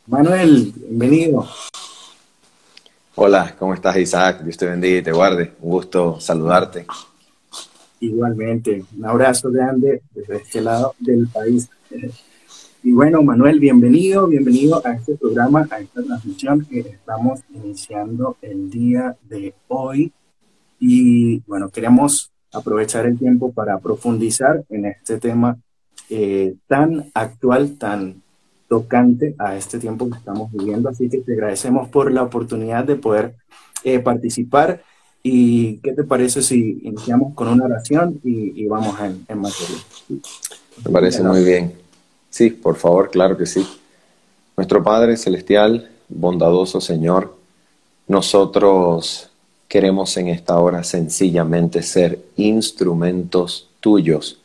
Manuel, bienvenido. Hola, ¿cómo estás, Isaac? Dios te bendiga y te guarde. Un gusto saludarte. Igualmente, un abrazo grande desde este lado del país. Y bueno, Manuel, bienvenido a este programa, a esta transmisión que estamos iniciando el día de hoy. Y bueno, queremos aprovechar el tiempo para profundizar en este tema tan actual, tan tocante a este tiempo que estamos viviendo. Así que te agradecemos por la oportunidad de poder participar. ¿Y qué te parece si iniciamos con una oración y vamos en materia? Me parece muy bien. Sí, por favor, claro que sí. Nuestro Padre Celestial, bondadoso Señor, nosotros queremos en esta hora sencillamente ser instrumentos tuyos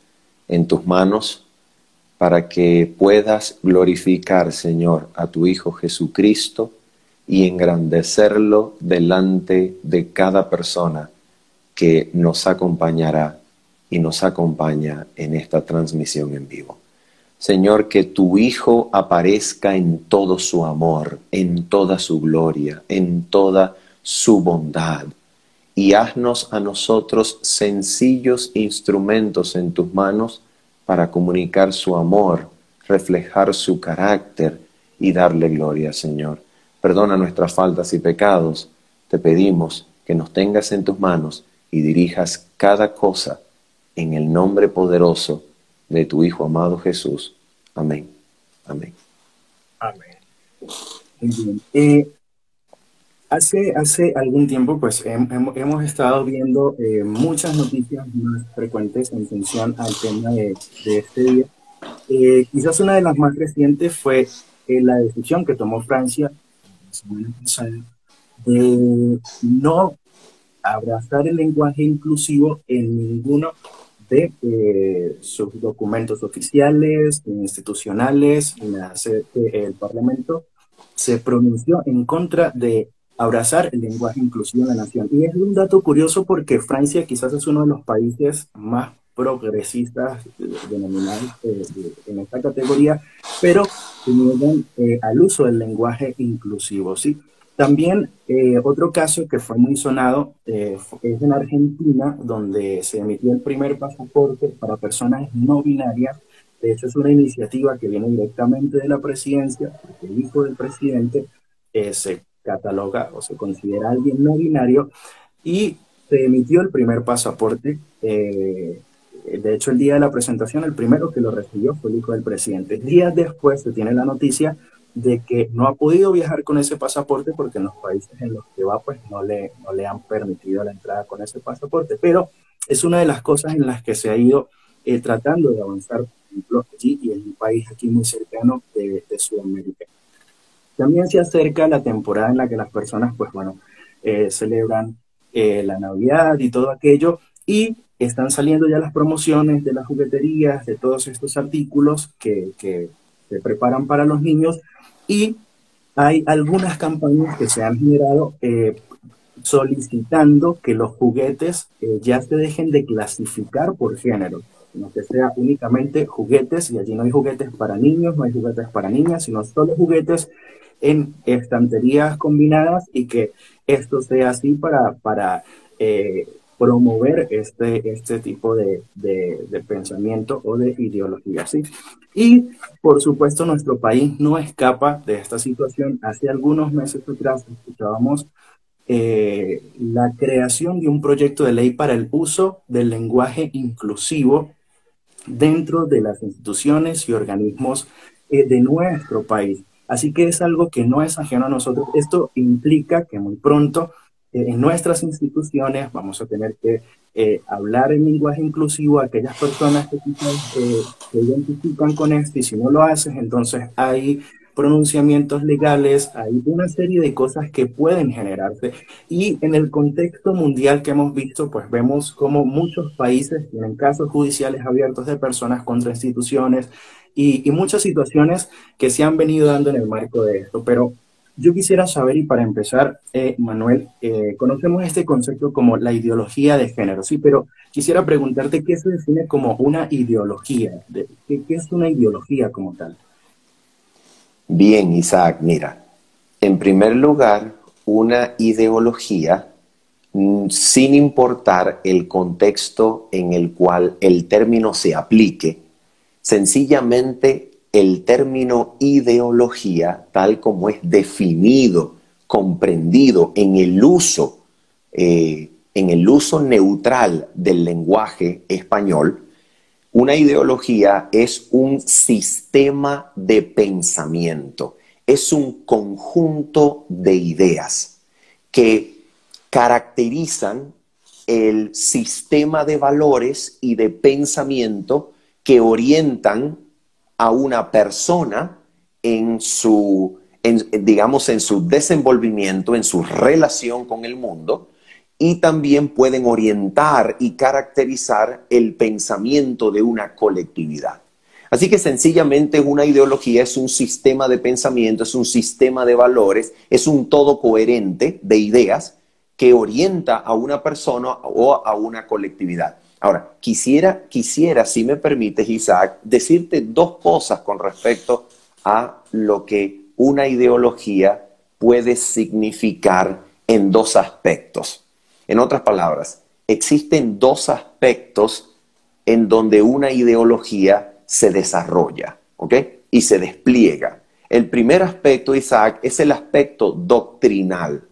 en tus manos para que puedas glorificar, Señor, a tu Hijo Jesucristo y engrandecerlo delante de cada persona que nos acompañará y nos acompaña en esta transmisión en vivo. Señor, que tu Hijo aparezca en todo su amor, en toda su gloria, en toda su bondad. Y haznos a nosotros sencillos instrumentos en tus manos para comunicar su amor, reflejar su carácter y darle gloria, Señor. Perdona nuestras faltas y pecados. Te pedimos que nos tengas en tus manos y dirijas cada cosa en el nombre poderoso de tu Hijo amado Jesús. Amén. Amén. Amén. Muy bien. Hace algún tiempo, pues hemos estado viendo muchas noticias más frecuentes en función al tema de este día. Quizás una de las más recientes fue la decisión que tomó Francia la semana pasada de no abrazar el lenguaje inclusivo en ninguno de sus documentos oficiales, institucionales, en la sede del Parlamento se pronunció en contra de abrazar el lenguaje inclusivo en la nación. Y es un dato curioso porque Francia quizás es uno de los países más progresistas denominados en esta categoría, pero se niegan al uso del lenguaje inclusivo, ¿sí? También otro caso que fue muy sonado es en Argentina, donde se emitió el primer pasaporte para personas no binarias. De hecho, es una iniciativa que viene directamente de la presidencia, porque el hijo del presidente se cataloga o se considera alguien no binario y se emitió el primer pasaporte. De hecho, el día de la presentación, el primero que lo recibió fue el hijo del presidente. Días después se tiene la noticia de que no ha podido viajar con ese pasaporte porque en los países en los que va, pues no le han permitido la entrada con ese pasaporte. Pero es una de las cosas en las que se ha ido tratando de avanzar, por ejemplo, allí y en un país aquí muy cercano de Sudamérica. También se acerca la temporada en la que las personas, pues bueno, celebran la Navidad y todo aquello, y están saliendo ya las promociones de las jugueterías, de todos estos artículos que se preparan para los niños, y hay algunas campañas que se han generado solicitando que los juguetes ya se dejen de clasificar por género, sino que sea únicamente juguetes, y allí no hay juguetes para niños, no hay juguetes para niñas, sino solo juguetes en estanterías combinadas, y que esto sea así para promover este tipo de pensamiento o de ideología, ¿sí? Y por supuesto nuestro país no escapa de esta situación. Hace algunos meses atrás escuchábamos la creación de un proyecto de ley para el uso del lenguaje inclusivo dentro de las instituciones y organismos de nuestro país. Así que es algo que no es ajeno a nosotros. Esto implica que muy pronto en nuestras instituciones vamos a tener que hablar en lenguaje inclusivo a aquellas personas que quizás se identifican con esto, y si no lo haces, entonces hay pronunciamientos legales, hay una serie de cosas que pueden generarse. Y en el contexto mundial que hemos visto, pues vemos como muchos países tienen casos judiciales abiertos de personas contra instituciones y muchas situaciones que se han venido dando en el marco de esto. Pero yo quisiera saber, y para empezar, Manuel, conocemos este concepto como la ideología de género, sí, pero quisiera preguntarte qué se define como una ideología, qué es una ideología como tal. Bien, Isaac, mira, en primer lugar, una ideología, sin importar el contexto en el cual el término se aplique, sencillamente el término ideología, tal como es definido, comprendido en el uso neutral del lenguaje español, una ideología es un sistema de pensamiento, es un conjunto de ideas que caracterizan el sistema de valores y de pensamiento que orientan a una persona digamos, en su desenvolvimiento, en su relación con el mundo, y también pueden orientar y caracterizar el pensamiento de una colectividad. Así que sencillamente una ideología es un sistema de pensamiento, es un sistema de valores, es un todo coherente de ideas que orienta a una persona o a una colectividad. Ahora, quisiera, si me permites, Isaac, decirte dos cosas con respecto a lo que una ideología puede significar en dos aspectos. En otras palabras, existen dos aspectos en donde una ideología se desarrolla, ¿ok? Y se despliega. El primer aspecto, Isaac, es el aspecto doctrinal.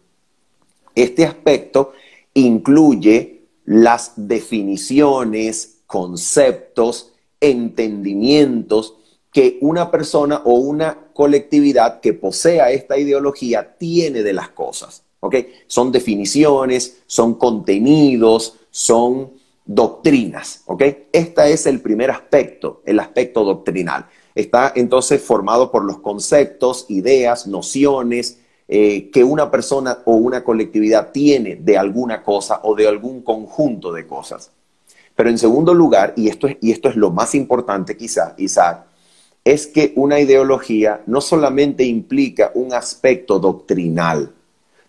Este aspecto incluye las definiciones, conceptos, entendimientos que una persona o una colectividad que posea esta ideología tiene de las cosas. ¿Ok? Son definiciones, son contenidos, son doctrinas. ¿Ok? Este es el primer aspecto, el aspecto doctrinal. Está entonces formado por los conceptos, ideas, nociones que una persona o una colectividad tiene de alguna cosa o de algún conjunto de cosas. Pero en segundo lugar, y esto es lo más importante quizá, Isaac, es que una ideología no solamente implica un aspecto doctrinal,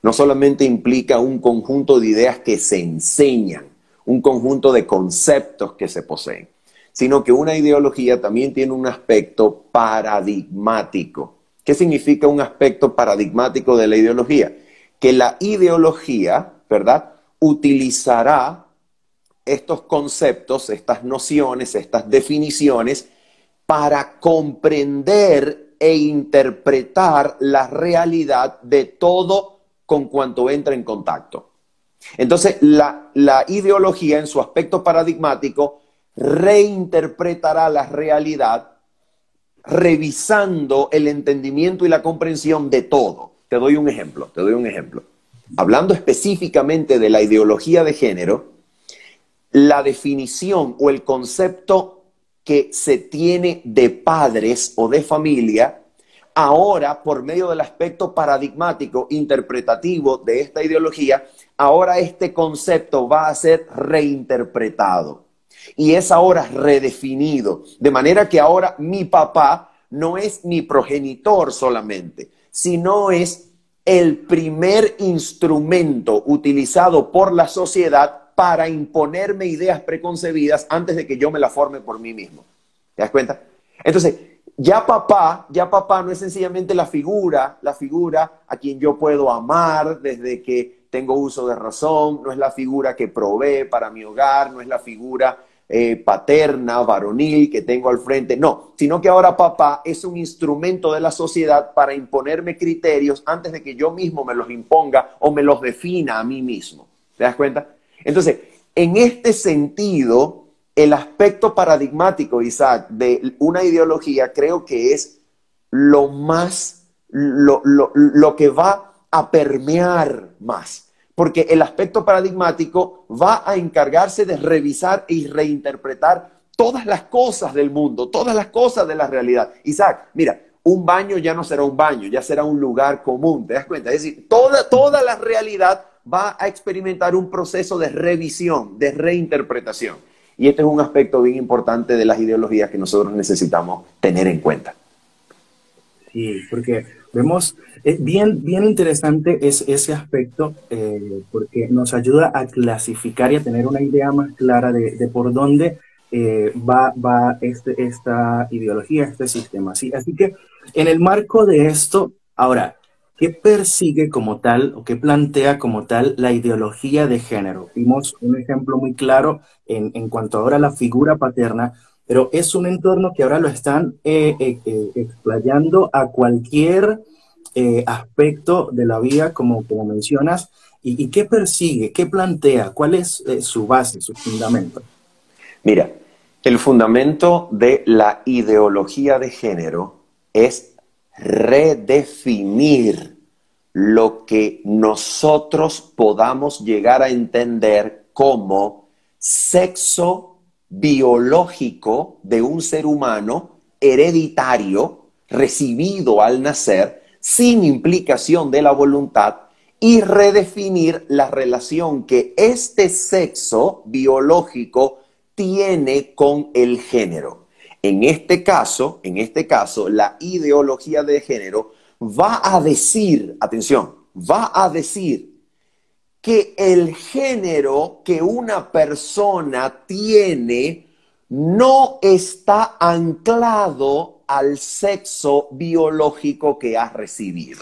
no solamente implica un conjunto de ideas que se enseñan, un conjunto de conceptos que se poseen, sino que una ideología también tiene un aspecto paradigmático. ¿Qué significa un aspecto paradigmático de la ideología? Que la ideología, ¿verdad?, utilizará estos conceptos, estas nociones, estas definiciones para comprender e interpretar la realidad de todo con cuanto entra en contacto. Entonces, la ideología en su aspecto paradigmático reinterpretará la realidad revisando el entendimiento y la comprensión de todo. Te doy un ejemplo. Hablando específicamente de la ideología de género, la definición o el concepto que se tiene de padres o de familia, ahora, por medio del aspecto paradigmático, interpretativo de esta ideología, ahora este concepto va a ser reinterpretado. Y es ahora redefinido. De manera que ahora mi papá no es mi progenitor solamente, sino es el primer instrumento utilizado por la sociedad para imponerme ideas preconcebidas antes de que yo me las forme por mí mismo. ¿Te das cuenta? Entonces, ya papá no es sencillamente la figura a quien yo puedo amar desde que tengo uso de razón, no es la figura que provee para mi hogar, no es la figura paterna, varonil que tengo al frente, no, sino que ahora papá es un instrumento de la sociedad para imponerme criterios antes de que yo mismo me los imponga o me los defina a mí mismo. ¿Te das cuenta? Entonces, en este sentido, el aspecto paradigmático, Isaac, de una ideología creo que es lo que va a permear más. Porque el aspecto paradigmático va a encargarse de revisar y reinterpretar todas las cosas del mundo, todas las cosas de la realidad. Isaac, mira, un baño ya no será un baño, ya será un lugar común, ¿te das cuenta? Es decir, toda la realidad va a experimentar un proceso de revisión, de reinterpretación. Y este es un aspecto bien importante de las ideologías que nosotros necesitamos tener en cuenta. Sí, porque vemos, bien interesante es ese aspecto, porque nos ayuda a clasificar y a tener una idea más clara de por dónde va esta ideología, este sistema. ¿Sí? Así que En el marco de esto, ahora, ¿qué persigue como tal o qué plantea como tal la ideología de género? Vimos un ejemplo muy claro en cuanto ahora a la figura paterna, pero es un entorno que ahora lo están explayando a cualquier aspecto de la vida, como mencionas. Y qué persigue? ¿Qué plantea? ¿Cuál es su base, su fundamento? Mira, el fundamento de la ideología de género es redefinir lo que nosotros podamos llegar a entender como sexo biológico de un ser humano hereditario, recibido al nacer, sin implicación de la voluntad, y redefinir la relación que este sexo biológico tiene con el género. En este caso, la ideología de género va a decir, atención, va a decir que el género que una persona tiene no está anclado al sexo biológico que ha recibido,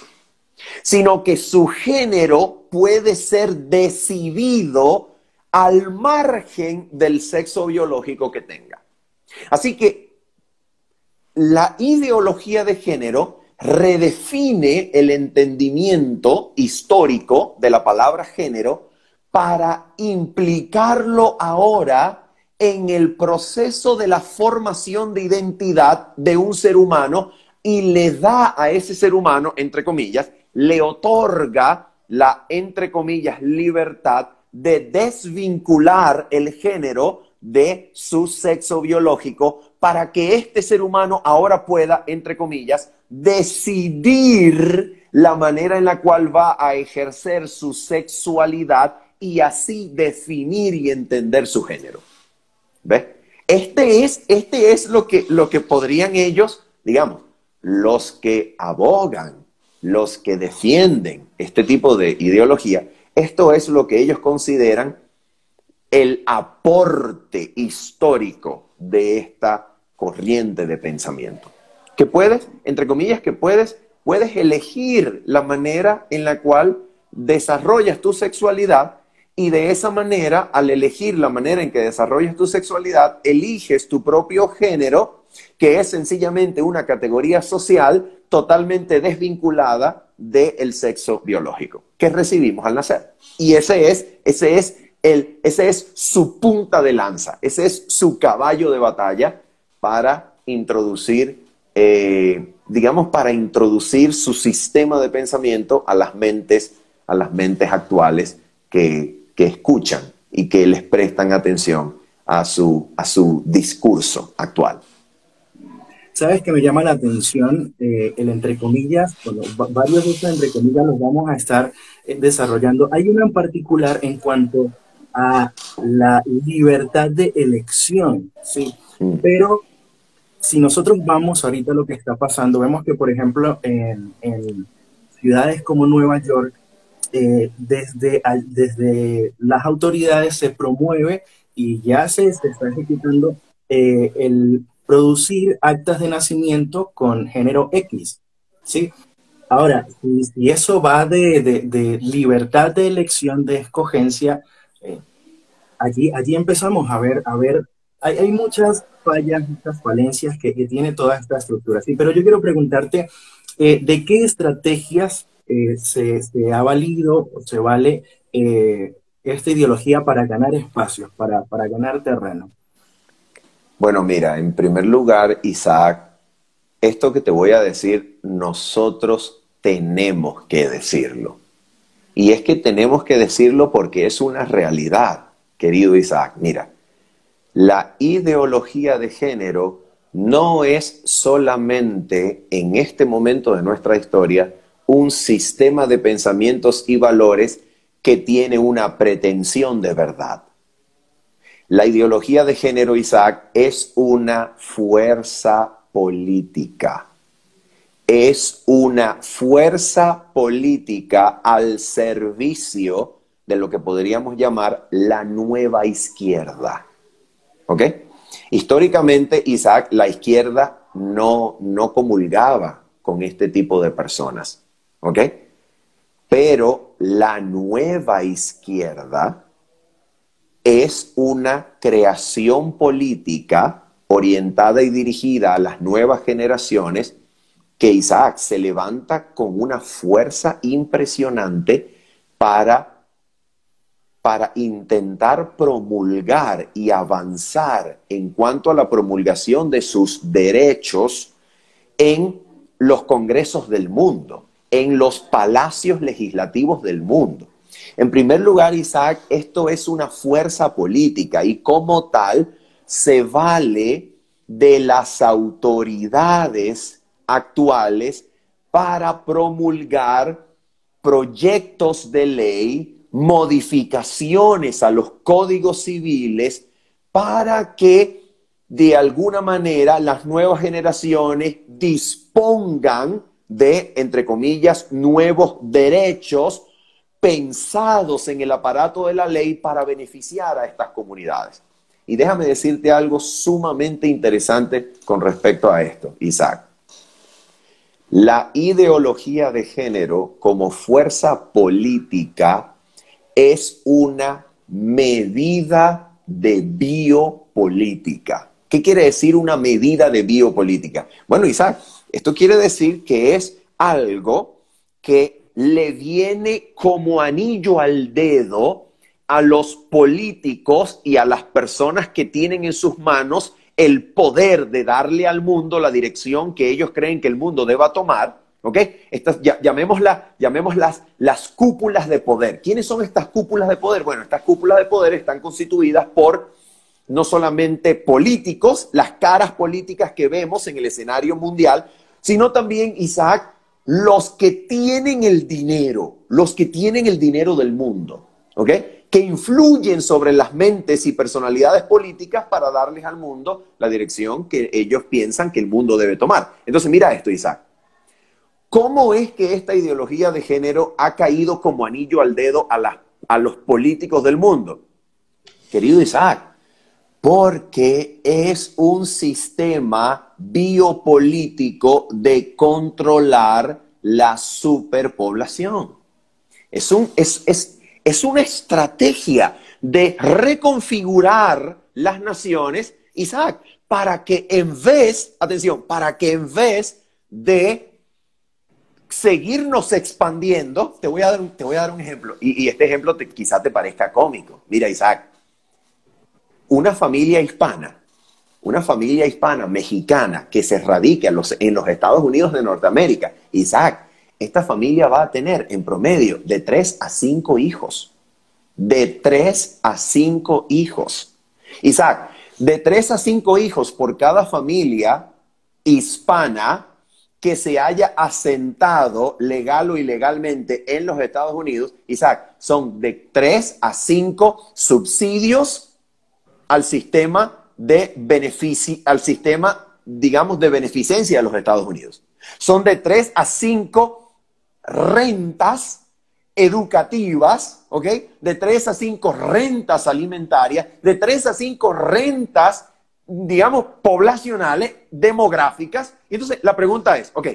sino que su género puede ser decidido al margen del sexo biológico que tenga. Así que la ideología de género redefine el entendimiento histórico de la palabra género para implicarlo ahora en el proceso de la formación de identidad de un ser humano y le da a ese ser humano, entre comillas, le otorga la, entre comillas, libertad de desvincular el género de su sexo biológico para que este ser humano ahora pueda, entre comillas, decidir la manera en la cual va a ejercer su sexualidad y así definir y entender su género. ¿Ves? Este es lo que podrían ellos, digamos, los que abogan, los que defienden este tipo de ideología, esto es lo que ellos consideran el aporte histórico de esta corriente de pensamiento. Que puedes, entre comillas, puedes elegir la manera en la cual desarrollas tu sexualidad y de esa manera, al elegir la manera en que desarrollas tu sexualidad, eliges tu propio género, que es sencillamente una categoría social totalmente desvinculada del sexo biológico que recibimos al nacer. Y ese es su punta de lanza, ese es su caballo de batalla para introducir, para introducir su sistema de pensamiento a las mentes actuales que escuchan y que les prestan atención a su discurso actual. Sabes que me llama la atención el entre comillas, bueno, varios de estos entre comillas los vamos a estar desarrollando. Hay uno en particular en cuanto a la libertad de elección, ¿sí? Pero si nosotros vamos ahorita a lo que está pasando, vemos que, por ejemplo, en ciudades como Nueva York, desde las autoridades se promueve y ya se está ejecutando el producir actas de nacimiento con género X, ¿sí? Ahora, si eso va de libertad de elección, de escogencia, allí empezamos a ver, hay muchas fallas, muchas falencias que tiene toda esta estructura, ¿sí? Pero yo quiero preguntarte, ¿de qué estrategias se ha valido o se vale esta ideología para ganar espacios, para ganar terreno? Bueno, mira, en primer lugar, Isaac, esto que te voy a decir, nosotros tenemos que decirlo. Y es que tenemos que decirlo porque es una realidad, querido Isaac. Mira, la ideología de género no es solamente en este momento de nuestra historia un sistema de pensamientos y valores que tiene una pretensión de verdad. La ideología de género, Isaac, es una fuerza política. Es una fuerza política al servicio de lo que podríamos llamar la nueva izquierda. ¿Ok? Históricamente, Isaac, la izquierda no comulgaba con este tipo de personas. ¿Ok? Pero la nueva izquierda es una creación política orientada y dirigida a las nuevas generaciones que Isaac se levanta con una fuerza impresionante para intentar promulgar y avanzar en cuanto a la promulgación de sus derechos en los congresos del mundo, en los palacios legislativos del mundo. En primer lugar, Isaac, esto es una fuerza política y como tal se vale de las autoridades actuales para promulgar proyectos de ley, modificaciones a los códigos civiles para que de alguna manera las nuevas generaciones dispongan de, entre comillas, nuevos derechos pensados en el aparato de la ley para beneficiar a estas comunidades. Y déjame decirte algo sumamente interesante con respecto a esto, Isaac. La ideología de género como fuerza política es una medida de biopolítica. ¿Qué quiere decir una medida de biopolítica? Bueno, Isaac, esto quiere decir que es algo que le viene como anillo al dedo a los políticos y a las personas que tienen en sus manos el poder de darle al mundo la dirección que ellos creen que el mundo deba tomar, ¿ok? Llamémoslas las cúpulas de poder. ¿Quiénes son estas cúpulas de poder? Bueno, estas cúpulas de poder están constituidas por no solamente políticos, las caras políticas que vemos en el escenario mundial, sino también, Isaac, los que tienen el dinero del mundo, ¿ok? Que influyen sobre las mentes y personalidades políticas para darles al mundo la dirección que ellos piensan que el mundo debe tomar. Entonces, mira esto, Isaac. ¿Cómo es que esta ideología de género ha caído como anillo al dedo a los políticos del mundo? Querido Isaac, porque es un sistema biopolítico de controlar la superpoblación. Es una estrategia de reconfigurar las naciones, Isaac, para que en vez de seguirnos expandiendo, te voy a dar un ejemplo, y este ejemplo quizá te parezca cómico. Mira, Isaac, una familia hispana mexicana que se radica en los Estados Unidos de Norteamérica, Isaac, esta familia va a tener en promedio de 3 a 5 hijos. De 3 a 5 hijos. Isaac, de 3 a 5 hijos por cada familia hispana que se haya asentado legal o ilegalmente en los Estados Unidos, Isaac, son de 3 a 5 subsidios al sistema de beneficencia de los Estados Unidos. Son de 3 a 5 rentas educativas, ¿ok? De 3 a 5 rentas alimentarias, de 3 a 5 rentas, digamos, poblacionales, demográficas. Y entonces la pregunta es, ok,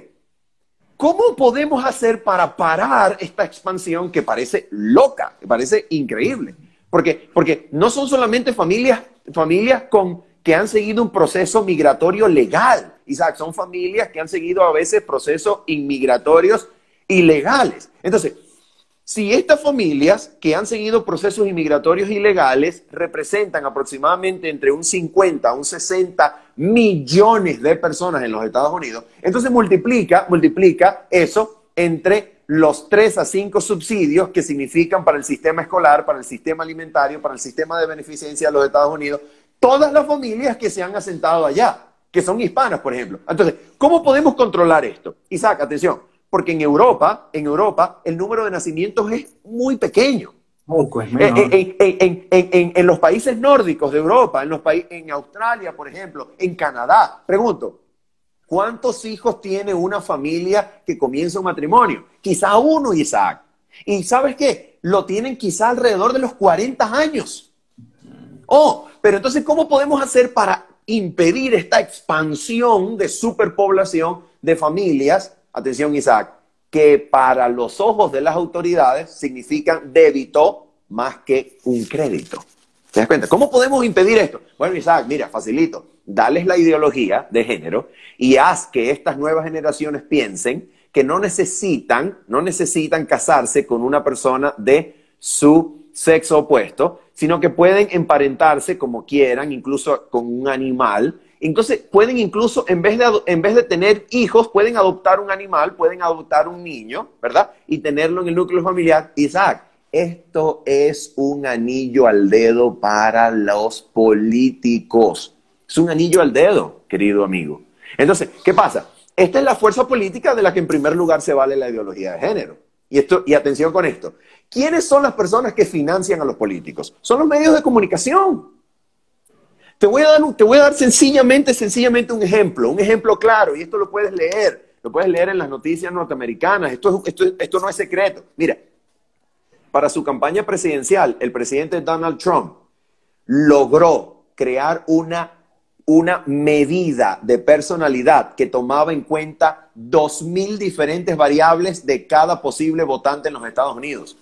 ¿cómo podemos hacer para parar esta expansión que parece loca, que parece increíble? Porque no son solamente familias que han seguido un proceso migratorio legal, Isaac, son familias que han seguido a veces procesos inmigratorios ilegales. Entonces, si estas familias que han seguido procesos inmigratorios ilegales representan aproximadamente entre un 50 a un 60 millones de personas en los Estados Unidos, entonces multiplica eso entre los 3 a 5 subsidios que significan para el sistema escolar, para el sistema alimentario, para el sistema de beneficencia de los Estados Unidos, todas las familias que se han asentado allá, que son hispanas, por ejemplo. Entonces, ¿cómo podemos controlar esto? Isaac, atención, porque en Europa, el número de nacimientos es muy pequeño. Poco, es menor. En los países nórdicos de Europa, en Australia, por ejemplo, en Canadá, pregunto, ¿cuántos hijos tiene una familia que comienza un matrimonio? Quizá uno, Isaac. ¿Y sabes qué? Lo tienen quizá alrededor de los 40 años. Oh, pero entonces, ¿cómo podemos hacer para impedir esta expansión de superpoblación de familias atención Isaac, que para los ojos de las autoridades significan débito más que un crédito. ¿Te das cuenta? ¿Cómo podemos impedir esto? Bueno, Isaac, mira, facilito. Dales la ideología de género y haz que estas nuevas generaciones piensen que no necesitan casarse con una persona de su sexo opuesto, sino que pueden emparentarse como quieran, incluso con un animal. Entonces, pueden incluso, en vez de tener hijos, pueden adoptar un animal, pueden adoptar un niño, ¿verdad? Y tenerlo en el núcleo familiar. Isaac, esto es un anillo al dedo para los políticos. Es un anillo al dedo, querido amigo. Entonces, ¿qué pasa? Esta es la fuerza política de la que en primer lugar se vale la ideología de género. Y atención con esto. ¿Quiénes son las personas que financian a los políticos? Son los medios de comunicación. Te voy a dar sencillamente un ejemplo claro, y esto lo puedes leer en las noticias norteamericanas, esto no es secreto. Mira, para su campaña presidencial, el presidente Donald Trump logró crear una medida de personalidad que tomaba en cuenta 2,000 diferentes variables de cada posible votante en los Estados Unidos.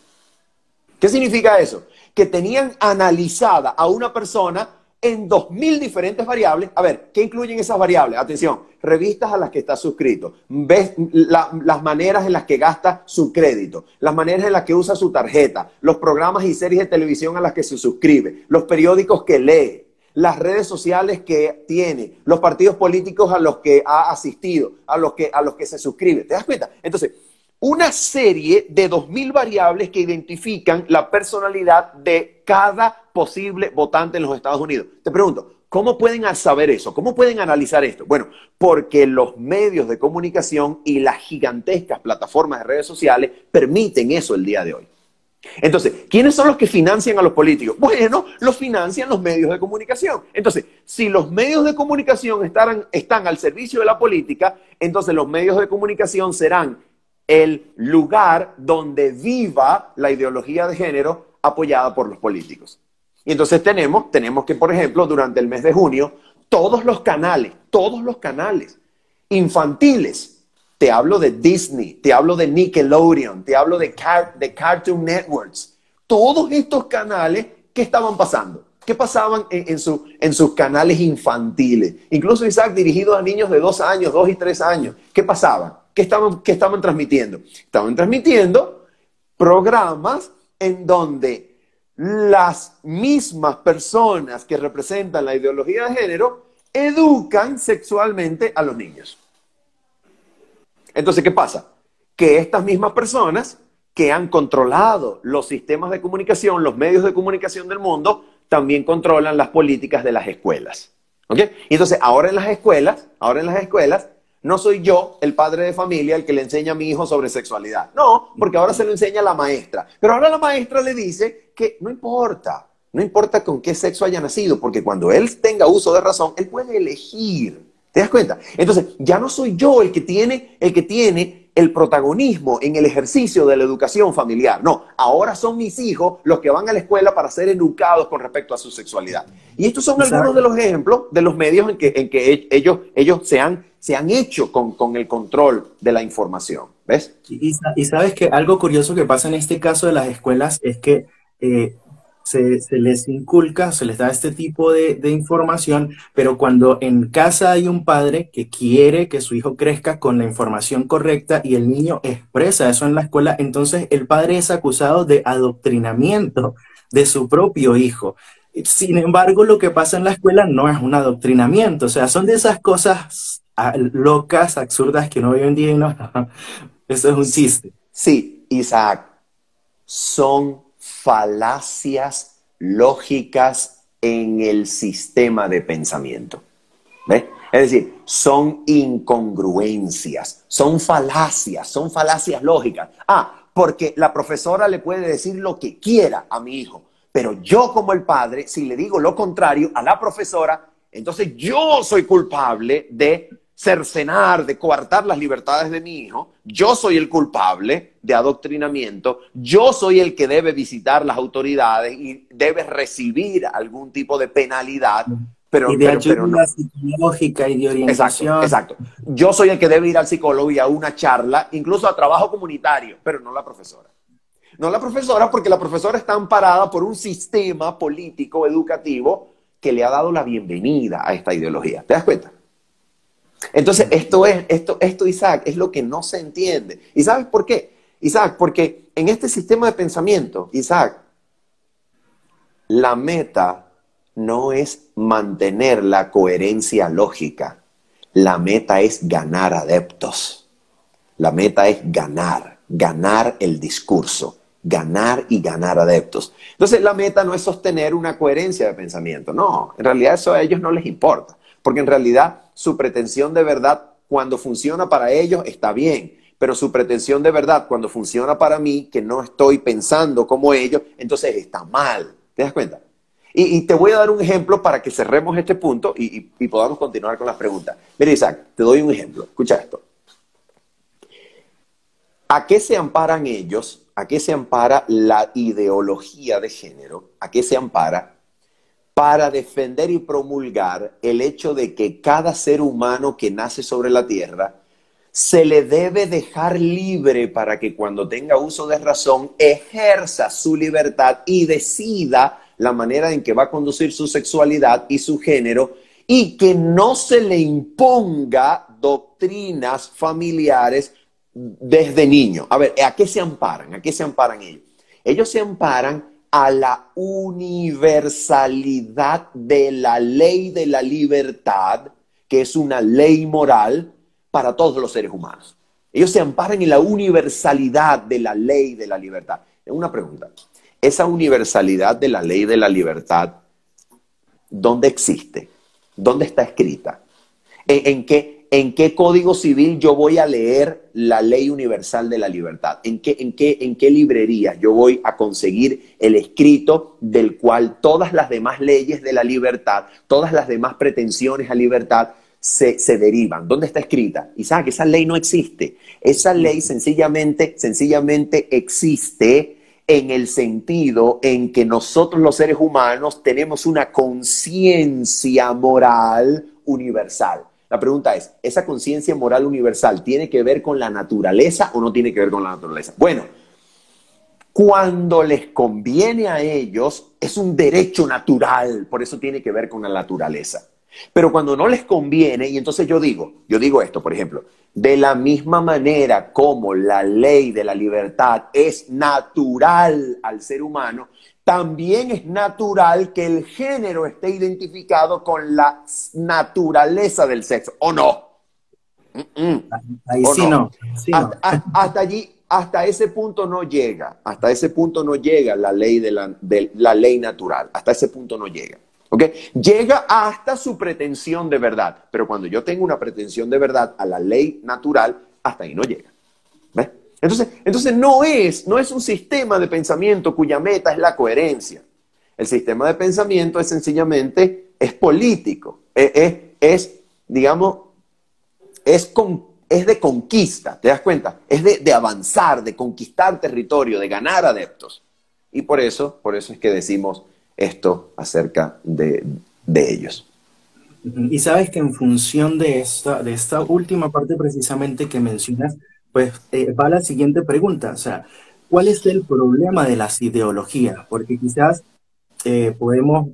¿Qué significa eso? Que tenían analizada a una persona en 2,000 diferentes variables. A ver, ¿qué incluyen esas variables? Atención, revistas a las que está suscrito, ves las maneras en las que gasta su crédito, las maneras en las que usa su tarjeta, los programas y series de televisión a las que se suscribe, los periódicos que lee, las redes sociales que tiene, los partidos políticos a los que ha asistido, a los que se suscribe. ¿Te das cuenta? Entonces, una serie de 2,000 variables que identifican la personalidad de cada posible votante en los Estados Unidos. Te pregunto, ¿cómo pueden saber eso? ¿Cómo pueden analizar esto? Bueno, porque los medios de comunicación y las gigantescas plataformas de redes sociales permiten eso el día de hoy. Entonces, ¿quiénes son los que financian a los políticos? Bueno, los financian los medios de comunicación. Entonces, si los medios de comunicación están al servicio de la política, entonces los medios de comunicación serán el lugar donde viva la ideología de género apoyada por los políticos. Y entonces tenemos que, por ejemplo, durante el mes de junio, todos los canales infantiles, te hablo de Disney, te hablo de Nickelodeon, te hablo de Cartoon Networks, todos estos canales, ¿qué estaban pasando? ¿Qué pasaban en sus canales infantiles? Incluso, Isaac, dirigidos a niños de 2 años, 2 y 3 años. ¿Qué pasaban? ¿Qué estaban transmitiendo? Estaban transmitiendo programas en donde las mismas personas que representan la ideología de género educan sexualmente a los niños. Entonces, ¿qué pasa? Que estas mismas personas que han controlado los sistemas de comunicación, los medios de comunicación del mundo, también controlan las políticas de las escuelas. ¿Ok? Y entonces, ahora en las escuelas, no soy yo, el padre de familia, el que le enseña a mi hijo sobre sexualidad. No, porque ahora se lo enseña la maestra. Pero ahora la maestra le dice que no importa con qué sexo haya nacido, porque cuando él tenga uso de razón, él puede elegir. ¿Te das cuenta? Entonces, ya no soy yo el que tiene el protagonismo en el ejercicio de la educación familiar. No, ahora son mis hijos los que van a la escuela para ser educados con respecto a su sexualidad. Y estos son algunos de los ejemplos de los medios en que ellos se han hecho con el control de la información. ¿Ves? Y sabes que algo curioso que pasa en este caso de las escuelas es que se les inculca, se les da este tipo de información, pero cuando en casa hay un padre que quiere que su hijo crezca con la información correcta y el niño expresa eso en la escuela, entonces el padre es acusado de adoctrinamiento de su propio hijo. Sin embargo, lo que pasa en la escuela no es un adoctrinamiento, o sea, son de esas cosas locas, absurdas que uno hoy en día no. Eso es un chiste. Sí, Isaac, son falacias lógicas en el sistema de pensamiento. ¿Ves? Es decir, son incongruencias, son falacias lógicas. Porque la profesora le puede decir lo que quiera a mi hijo, pero yo como el padre, si le digo lo contrario a la profesora, entonces yo soy culpable de cercenar, de coartar las libertades de mi hijo. Yo soy el culpable de adoctrinamiento. Yo soy el que debe visitar las autoridades y debe recibir algún tipo de penalidad Y de ayuda psicológica y de orientación. Exacto. Yo soy el que debe ir al psicólogo y a una charla, incluso a trabajo comunitario, pero no la profesora. No la profesora, porque la profesora está amparada por un sistema político educativo que le ha dado la bienvenida a esta ideología. ¿Te das cuenta? Entonces, esto, Isaac, es lo que no se entiende. ¿Y sabes por qué? Isaac, porque en este sistema de pensamiento, Isaac, la meta no es mantener la coherencia lógica. La meta es ganar adeptos. La meta es ganar el discurso, ganar y ganar adeptos. Entonces, la meta no es sostener una coherencia de pensamiento. No, en realidad eso a ellos no les importa. Porque en realidad su pretensión de verdad, cuando funciona para ellos, está bien. Pero su pretensión de verdad, cuando funciona para mí, que no estoy pensando como ellos, entonces está mal. ¿Te das cuenta? Y te voy a dar un ejemplo para que cerremos este punto y podamos continuar con las preguntas. Mira, Isaac, te doy un ejemplo. Escucha esto. ¿A qué se amparan ellos? ¿A qué se ampara la ideología de género? ¿A qué se ampara? Para defender y promulgar el hecho de que cada ser humano que nace sobre la tierra se le debe dejar libre para que cuando tenga uso de razón ejerza su libertad y decida la manera en que va a conducir su sexualidad y su género, y que no se le imponga doctrinas familiares desde niño. A ver, ¿a qué se amparan? ¿A qué se amparan ellos? Ellos se amparan a la universalidad de la ley de la libertad, que es una ley moral para todos los seres humanos. Ellos se amparan en la universalidad de la ley de la libertad. Una pregunta. Esa universalidad de la ley de la libertad, ¿dónde existe? ¿Dónde está escrita? ¿En qué código civil yo voy a leer la ley universal de la libertad? ¿En qué librería yo voy a conseguir el escrito del cual todas las demás leyes de la libertad, todas las demás pretensiones a libertad se derivan? ¿Dónde está escrita? Isaac, esa ley no existe. Esa ley sencillamente existe en el sentido en que nosotros los seres humanos tenemos una conciencia moral universal. La pregunta es, ¿esa conciencia moral universal tiene que ver con la naturaleza o no tiene que ver con la naturaleza? Bueno, cuando les conviene a ellos, es un derecho natural, por eso tiene que ver con la naturaleza. Pero cuando no les conviene, y entonces yo digo esto, por ejemplo, de la misma manera como la ley de la libertad es natural al ser humano, también es natural que el género esté identificado con la naturaleza del sexo, ¿o no? Ahí sí no. Hasta allí, hasta ese punto no llega. Hasta ese punto no llega la ley de la ley natural. Hasta ese punto no llega. ¿Okay? Llega hasta su pretensión de verdad. Pero cuando yo tengo una pretensión de verdad a la ley natural, hasta ahí no llega. ¿Ves? Entonces no es un sistema de pensamiento cuya meta es la coherencia. El sistema de pensamiento es sencillamente, es político. Digamos, es de conquista, ¿te das cuenta? Es de avanzar, de conquistar territorio, de ganar adeptos. Y por eso es que decimos esto acerca de ellos. Y sabes que en función de esta última parte precisamente que mencionas, pues va la siguiente pregunta, o sea, ¿cuál es el problema de las ideologías? Porque quizás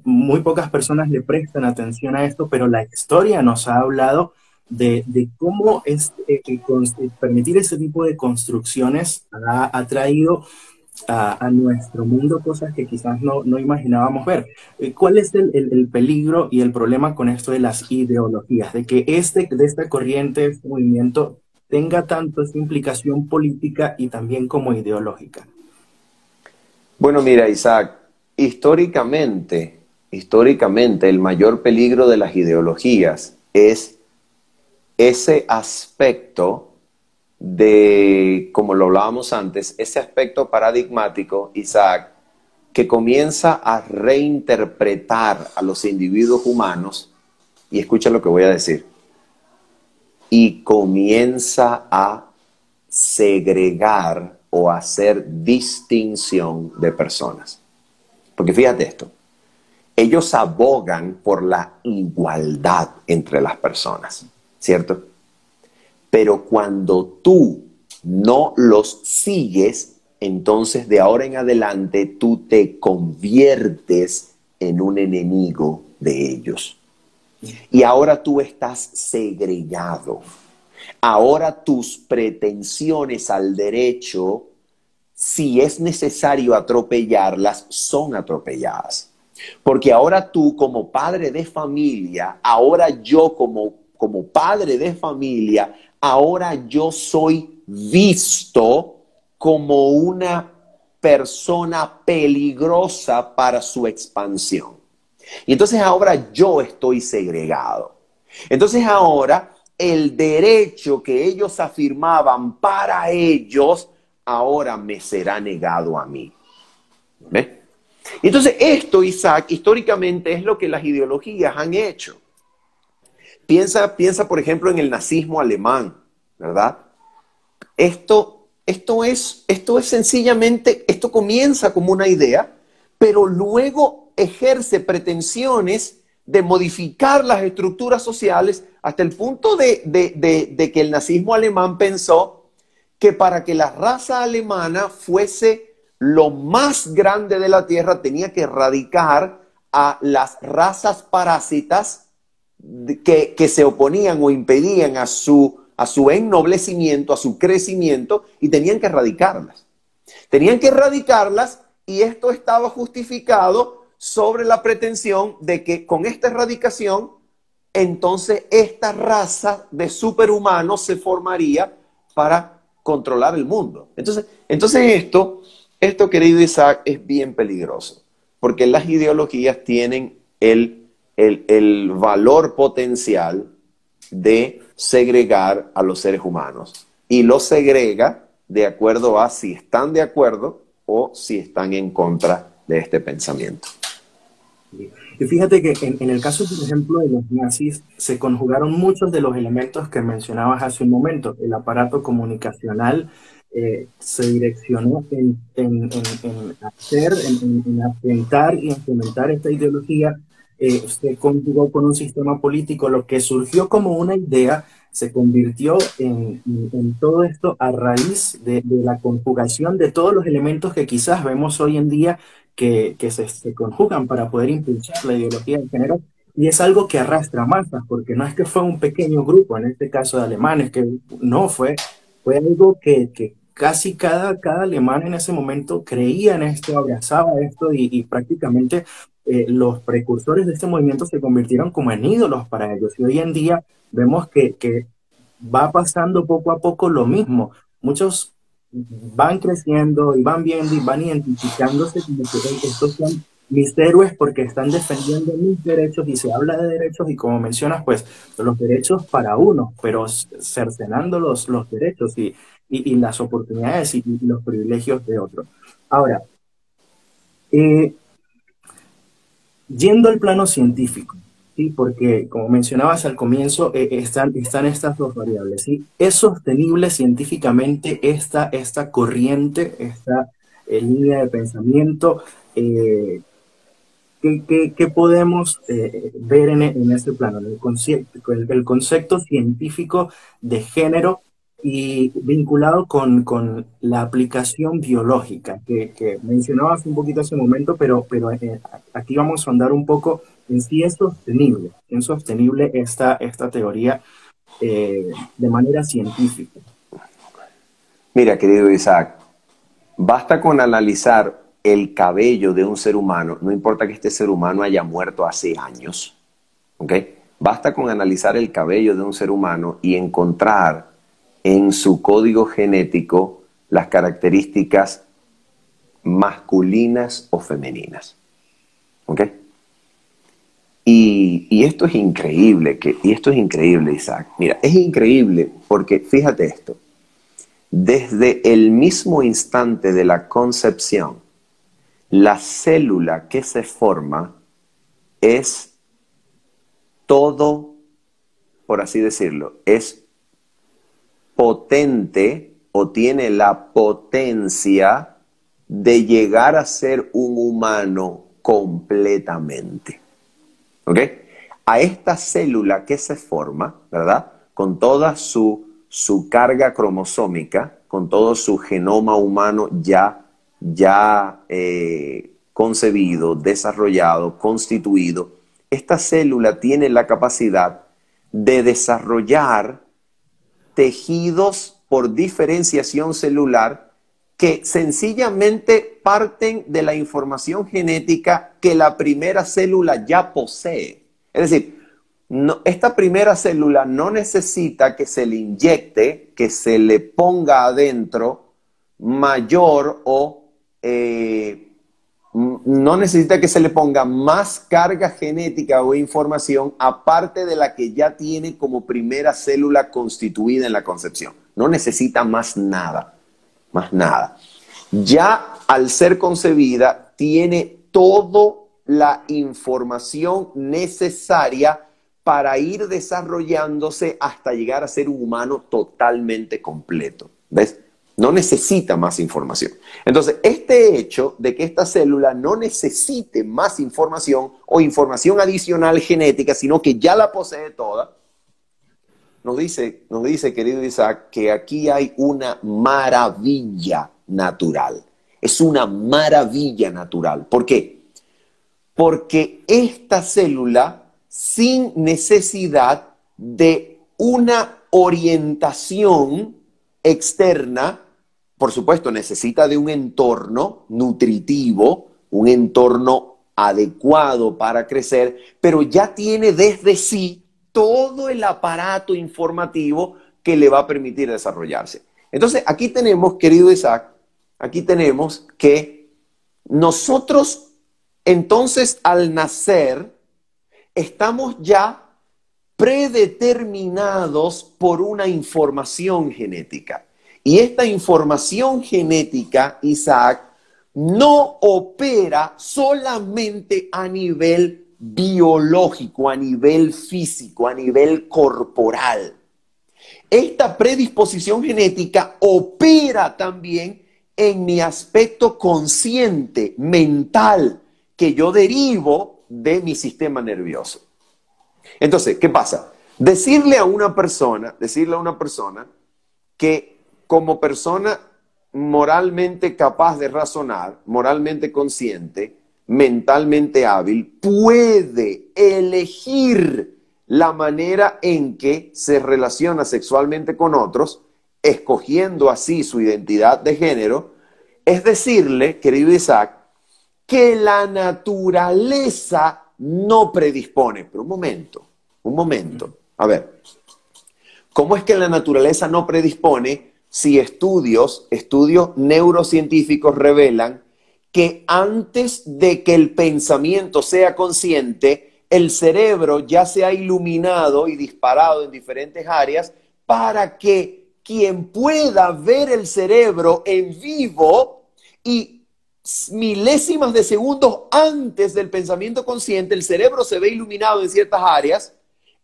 muy pocas personas le prestan atención a esto, pero la historia nos ha hablado de cómo permitir ese tipo de construcciones ha traído a nuestro mundo cosas que quizás no imaginábamos ver. ¿Cuál es el peligro y el problema con esto de las ideologías? De que de esta corriente, este movimiento, tenga tanto esa implicación política y también como ideológica. Bueno, mira, Isaac, históricamente, el mayor peligro de las ideologías es ese aspecto de, como lo hablábamos antes, ese aspecto paradigmático, Isaac, que comienza a reinterpretar a los individuos humanos, y escucha lo que voy a decir, y comienza a segregar o hacer distinción de personas. Porque fíjate esto, Ellos abogan por la igualdad entre las personas, ¿cierto? Pero cuando tú no los sigues, entonces de ahora en adelante tú te conviertes en un enemigo de ellos. Y ahora tú estás segregado. Ahora tus pretensiones al derecho, si es necesario atropellarlas, son atropelladas. Porque ahora tú como padre de familia, ahora yo como padre de familia, ahora yo soy visto como una persona peligrosa para su expansión. Y entonces ahora yo estoy segregado. Entonces ahora el derecho que ellos afirmaban para ellos, ahora me será negado a mí. ¿Ves? Entonces esto, Isaac, históricamente es lo que las ideologías han hecho. Piensa, por ejemplo, en el nazismo alemán, ¿verdad? Esto es sencillamente, esto comienza como una idea, pero luego ejerce pretensiones de modificar las estructuras sociales hasta el punto de que el nazismo alemán pensó que para que la raza alemana fuese lo más grande de la tierra tenía que erradicar a las razas parásitas que se oponían o impedían a su ennoblecimiento, a su crecimiento, y tenían que erradicarlas. Tenían que erradicarlas, y esto estaba justificado sobre la pretensión de que con esta erradicación, entonces esta raza de superhumanos se formaría para controlar el mundo. Entonces esto, querido Isaac, es bien peligroso, porque las ideologías tienen el valor potencial de segregar a los seres humanos, y los segrega de acuerdo a si están de acuerdo o si están en contra de este pensamiento. Y fíjate que en el caso, por ejemplo, de los nazis, se conjugaron muchos de los elementos que mencionabas hace un momento. El aparato comunicacional se direccionó en hacer, en asentar y implementar esta ideología. Se conjugó con un sistema político. Lo que surgió como una idea se convirtió en todo esto a raíz de la conjugación de todos los elementos que quizás vemos hoy en día que se conjugan para poder impulsar la ideología de género, y es algo que arrastra masas, porque no es que fue un pequeño grupo, en este caso de alemanes, que no fue algo que casi cada alemán en ese momento creía en esto, abrazaba esto, y prácticamente los precursores de este movimiento se convirtieron como en ídolos para ellos, y hoy en día vemos que va pasando poco a poco lo mismo. Muchos van creciendo y van viendo y van identificándose como que "Hey, estos son mis héroes porque están defendiendo mis derechos", y se habla de derechos y, como mencionas, pues los derechos para uno, pero cercenando los derechos y las oportunidades y los privilegios de otros. Ahora, eh, yendo al plano científico, ¿sí? Porque como mencionabas al comienzo, están estas dos variables, ¿sí? ¿Es sostenible científicamente esta corriente, esta línea de pensamiento? ¿Qué podemos ver en este plano? El concepto científico de género y vinculado con la aplicación biológica que mencionabas un poquito hace un momento, pero aquí vamos a andar un poco en si es sostenible esta teoría de manera científica. Mira, querido Isaac, basta con analizar el cabello de un ser humano, no importa que este ser humano haya muerto hace años, ¿ok? Basta con analizar el cabello de un ser humano y encontrar en su código genético las características masculinas o femeninas, ¿ok? Y esto es increíble, Isaac. Mira, es increíble porque fíjate esto. Desde el mismo instante de la concepción, la célula que se forma es todo, por así decirlo, es potente o tiene la potencia de llegar a ser un humano completamente. ¿Ok? A esta célula que se forma, ¿verdad? Con toda su carga cromosómica, con todo su genoma humano ya concebido, desarrollado, constituido, esta célula tiene la capacidad de desarrollar tejidos por diferenciación celular que sencillamente parten de la información genética que la primera célula ya posee. Es decir, esta primera célula no necesita que se le inyecte, que se le ponga adentro mayor o no necesita que se le ponga más carga genética o información aparte de la que ya tiene como primera célula constituida en la concepción. No necesita más nada. Más nada. Ya al ser concebida tiene toda la información necesaria para ir desarrollándose hasta llegar a ser un humano totalmente completo. ¿Ves? No necesita más información. Entonces, este hecho de que esta célula no necesite más información o información adicional genética, sino que ya la posee toda, nos dice, querido Isaac, que aquí hay una maravilla natural. Es una maravilla natural. ¿Por qué? Porque esta célula, sin necesidad de una orientación externa, por supuesto, necesita de un entorno nutritivo, un entorno adecuado para crecer, pero ya tiene desde sí todo el aparato informativo que le va a permitir desarrollarse. Entonces, aquí tenemos, querido Isaac, aquí tenemos que nosotros, entonces, al nacer, estamos ya predeterminados por una información genética. Y esta información genética, Isaac, no opera solamente a nivel biológico, a nivel físico, a nivel corporal. Esta predisposición genética opera también en mi aspecto consciente, mental, que yo derivo de mi sistema nervioso. Entonces, ¿qué pasa? Decirle a una persona que como persona moralmente capaz de razonar, moralmente consciente, mentalmente hábil, puede elegir la manera en que se relaciona sexualmente con otros, escogiendo así su identidad de género, es decirle, querido Isaac, que la naturaleza no predispone. Pero un momento. A ver, ¿cómo es que la naturaleza no predispone si estudios neurocientíficos revelan que antes de que el pensamiento sea consciente, el cerebro ya se ha iluminado y disparado en diferentes áreas para que quien pueda ver el cerebro en vivo y milésimas de segundos antes del pensamiento consciente, el cerebro se ve iluminado en ciertas áreas?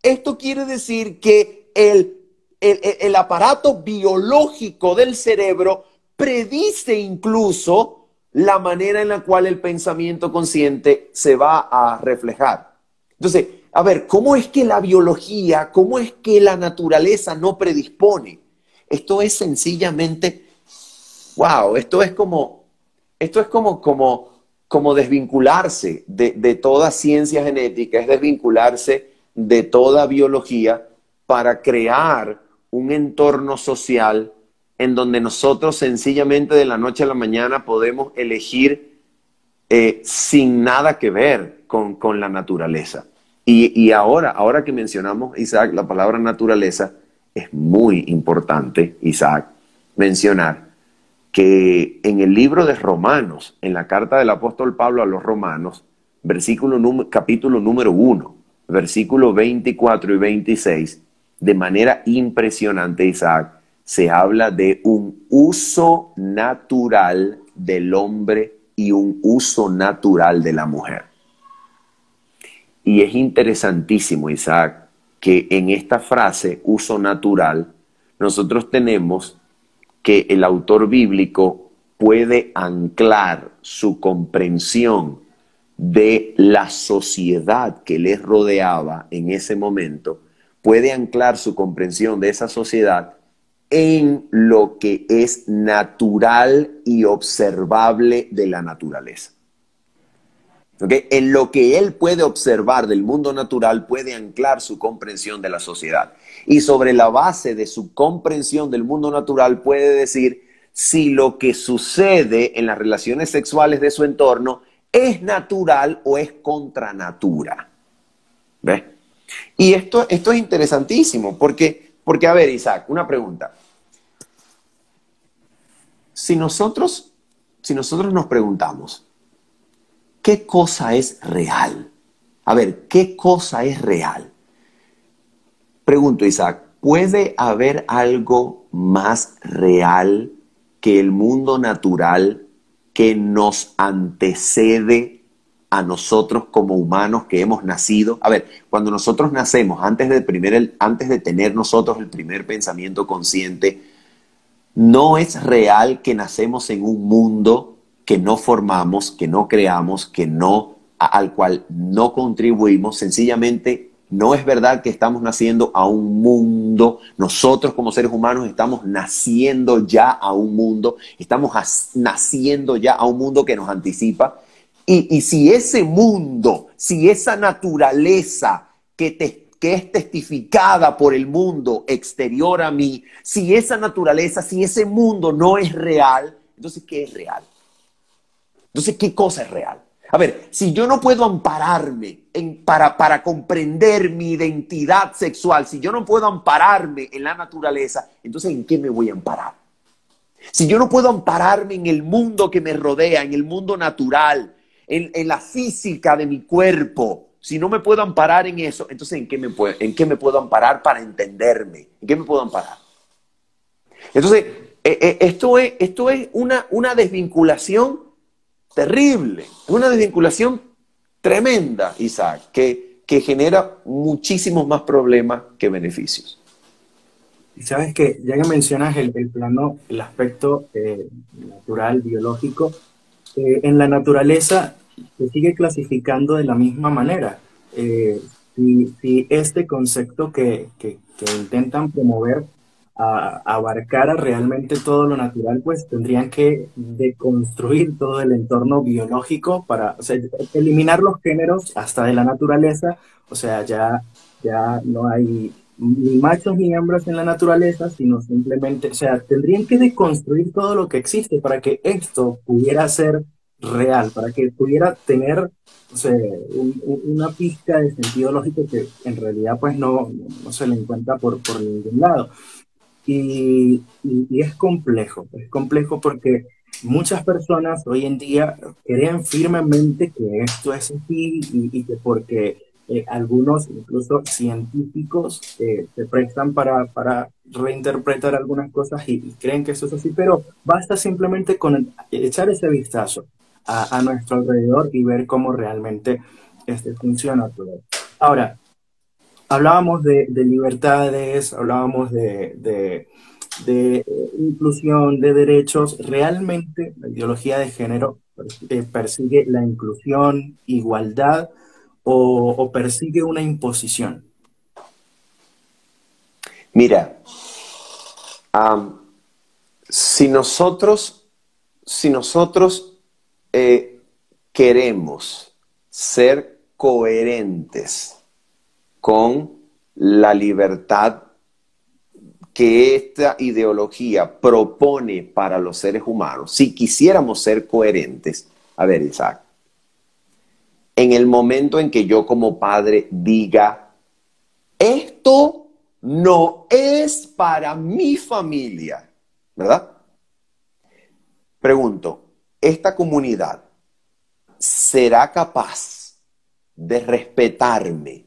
Esto quiere decir que el aparato biológico del cerebro predice incluso la manera en la cual el pensamiento consciente se va a reflejar. Entonces, a ver, ¿cómo es que la biología, cómo es que la naturaleza no predispone? Esto es sencillamente, wow, esto es como desvincularse de toda ciencia genética, es desvincularse de toda biología para crear un entorno social en donde nosotros sencillamente de la noche a la mañana podemos elegir sin nada que ver con la naturaleza. Y ahora que mencionamos, Isaac, la palabra naturaleza, es muy importante, Isaac, mencionar que en el libro de Romanos, en la carta del apóstol Pablo a los Romanos, capítulo número 1, versículos 24 y 26, de manera impresionante, Isaac, se habla de un uso natural del hombre y un uso natural de la mujer. Y es interesantísimo, Isaac, que en esta frase, uso natural, nosotros tenemos que el autor bíblico puede anclar su comprensión de la sociedad que les rodeaba en ese momento, puede anclar su comprensión de esa sociedad en lo que es natural y observable de la naturaleza. ¿Okay? En lo que él puede observar del mundo natural puede anclar su comprensión de la sociedad. Y sobre la base de su comprensión del mundo natural puede decir si lo que sucede en las relaciones sexuales de su entorno es natural o es contra natura. ¿Ves? Y esto es interesantísimo porque, a ver, Isaac, una pregunta. Si nosotros nos preguntamos, ¿qué cosa es real? A ver, ¿qué cosa es real? Pregunto, Isaac, ¿puede haber algo más real que el mundo natural que nos antecede a nosotros como humanos que hemos nacido? A ver, cuando nosotros nacemos, antes de tener nosotros el primer pensamiento consciente, no es real que nacemos en un mundo que no formamos, que no creamos, al cual no contribuimos. Sencillamente no es verdad que estamos naciendo a un mundo. Nosotros como seres humanos estamos naciendo ya a un mundo, estamos naciendo ya a un mundo que nos anticipa. Y si ese mundo, si esa naturaleza que es testificada por el mundo exterior a mí, si esa naturaleza, si ese mundo no es real, entonces ¿qué es real? Entonces, ¿qué cosa es real? A ver, si yo no puedo ampararme para comprender mi identidad sexual, si yo no puedo ampararme en la naturaleza, entonces ¿en qué me voy a amparar? Si yo no puedo ampararme en el mundo que me rodea, en el mundo natural, en la física de mi cuerpo, si no me puedo amparar en eso, entonces ¿en qué me puedo amparar para entenderme? ¿En qué me puedo amparar? Entonces, esto es una desvinculación terrible, una desvinculación tremenda, Isaac, que genera muchísimos más problemas que beneficios. Y sabes que ya que mencionas el plano, el aspecto natural, biológico, en la naturaleza se sigue clasificando de la misma manera. Si este concepto que intentan promover abarcara realmente todo lo natural, pues tendrían que deconstruir todo el entorno biológico para, o sea, eliminar los géneros hasta de la naturaleza. O sea, ya no hay ni machos ni hembras en la naturaleza, sino simplemente, o sea, tendrían que deconstruir todo lo que existe para que esto pudiera ser real, para que pudiera tener, o sea, una pizca de sentido lógico que en realidad pues no se le encuentra por ningún lado. Y es complejo porque muchas personas hoy en día creen firmemente que esto es así y que porque algunos, incluso científicos, se prestan para reinterpretar algunas cosas y creen que eso es así, pero basta simplemente con echar ese vistazo a nuestro alrededor y ver cómo realmente funciona todo. Ahora, hablábamos de libertades, hablábamos de inclusión, de derechos. ¿Realmente la ideología de género persigue la inclusión, igualdad o persigue una imposición? Mira, si nosotros, si nosotros queremos ser coherentes con la libertad que esta ideología propone para los seres humanos, si quisiéramos ser coherentes, a ver, Isaac, en el momento en que yo como padre diga, esto no es para mi familia, ¿verdad? Pregunto, ¿esta comunidad será capaz de respetarme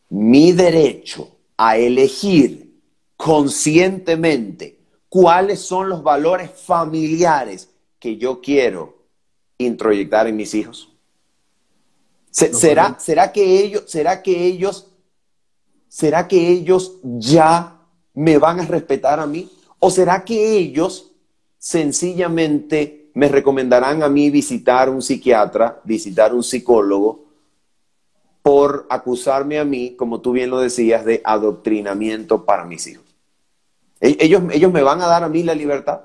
mi derecho a elegir conscientemente cuáles son los valores familiares que yo quiero introyectar en mis hijos? ¿Será que ellos ya me van a respetar a mí? ¿O será que ellos sencillamente me recomendarán a mí visitar un psiquiatra, visitar un psicólogo, por acusarme a mí, como tú bien lo decías, de adoctrinamiento para mis hijos. Ellos me van a dar a mí la libertad.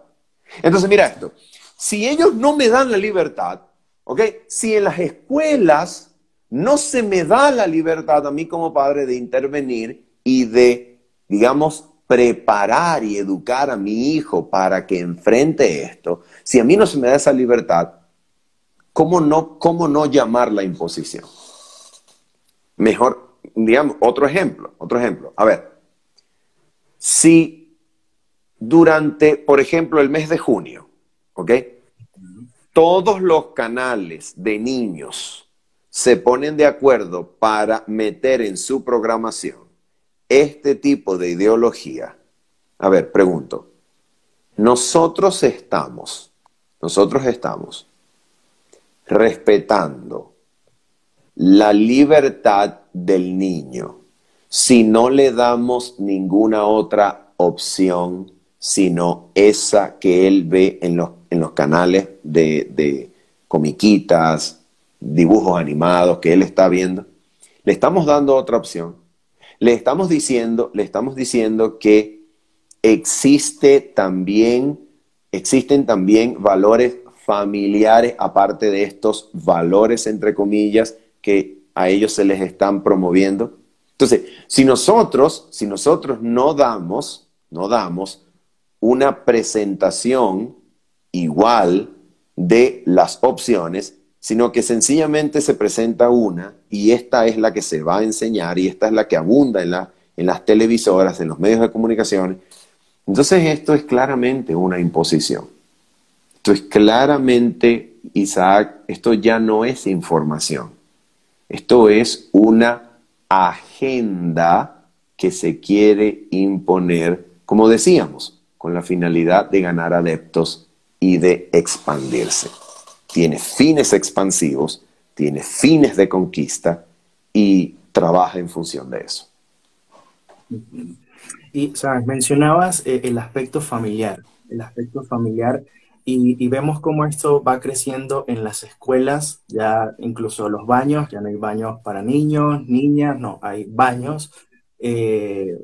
Entonces, mira esto. Si ellos no me dan la libertad, ¿ok? Si en las escuelas no se me da la libertad a mí como padre de intervenir y de, digamos, preparar y educar a mi hijo para que enfrente esto, si a mí no se me da esa libertad, cómo no llamar la imposición? Mejor, digamos, otro ejemplo. A ver, si durante, por ejemplo, el mes de junio, ¿ok? Todos los canales de niños se ponen de acuerdo para meter en su programación este tipo de ideología. A ver, pregunto, nosotros estamos respetando la libertad del niño si no le damos ninguna otra opción sino esa que él ve en los canales de comiquitas, dibujos animados que él está viendo. Le estamos dando otra opción. Le estamos diciendo que existen también valores familiares, aparte de estos valores, entre comillas, que a ellos se les están promoviendo. Entonces, si nosotros no damos una presentación igual de las opciones, sino que sencillamente se presenta una y esta es la que se va a enseñar y esta es la que abunda en las televisoras, en los medios de comunicación, entonces esto es claramente una imposición. Esto es claramente, Isaac, esto ya no es información. Esto es una agenda que se quiere imponer, como decíamos, con la finalidad de ganar adeptos y de expandirse. Tiene fines expansivos, tiene fines de conquista y trabaja en función de eso. Y, sabes, mencionabas el aspecto familiar y vemos cómo esto va creciendo en las escuelas, ya incluso los baños, ya no hay baños para niños, niñas, no, hay baños eh,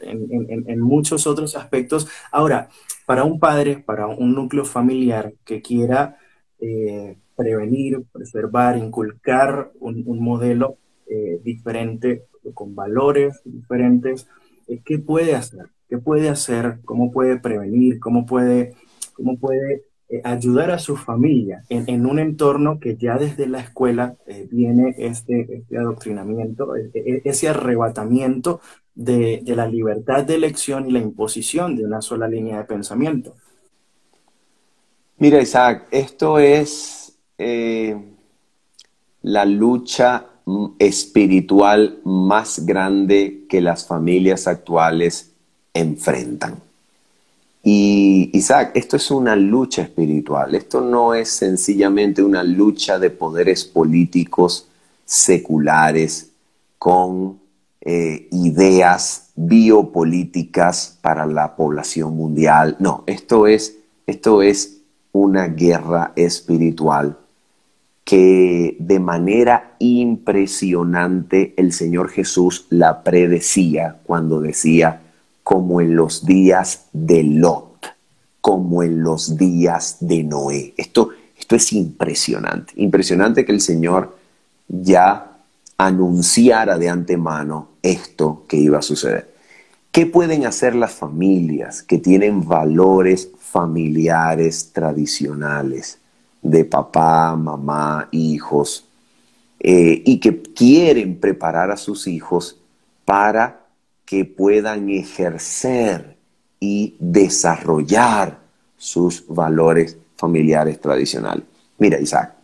en muchos otros aspectos. Ahora, para un padre, para un núcleo familiar que quiera prevenir, preservar, inculcar un modelo diferente, con valores diferentes, ¿qué puede hacer? ¿Qué puede hacer? ¿Cómo puede prevenir? ¿Cómo puede ayudar a su familia en un entorno que ya desde la escuela viene este adoctrinamiento, ese arrebatamiento de la libertad de elección y la imposición de una sola línea de pensamiento? Mira, Isaac, esto es la lucha espiritual más grande que las familias actuales enfrentan. Y Isaac, esto es una lucha espiritual, esto no es sencillamente una lucha de poderes políticos seculares con ideas biopolíticas para la población mundial. No, esto es una guerra espiritual que de manera impresionante el Señor Jesús la predecía cuando decía, como en los días de Lot, como en los días de Noé. Esto es impresionante, impresionante que el Señor ya anunciara de antemano esto que iba a suceder. ¿Qué pueden hacer las familias que tienen valores familiares tradicionales de papá, mamá, hijos, y que quieren preparar a sus hijos para que puedan ejercer y desarrollar sus valores familiares tradicionales? Mira, Isaac,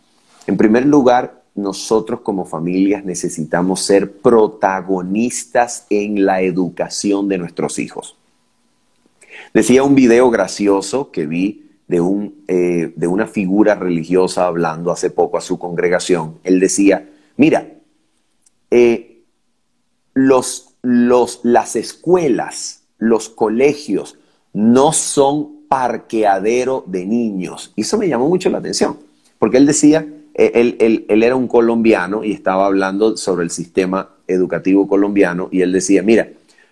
en primer lugar, nosotros como familias necesitamos ser protagonistas en la educación de nuestros hijos. Decía un video gracioso que vi de una figura religiosa hablando hace poco a su congregación. Él decía, mira, las escuelas, los colegios no son parqueadero de niños. Y eso me llamó mucho la atención, porque él decía, él era un colombiano y estaba hablando sobre el sistema educativo colombiano, y él decía, mira,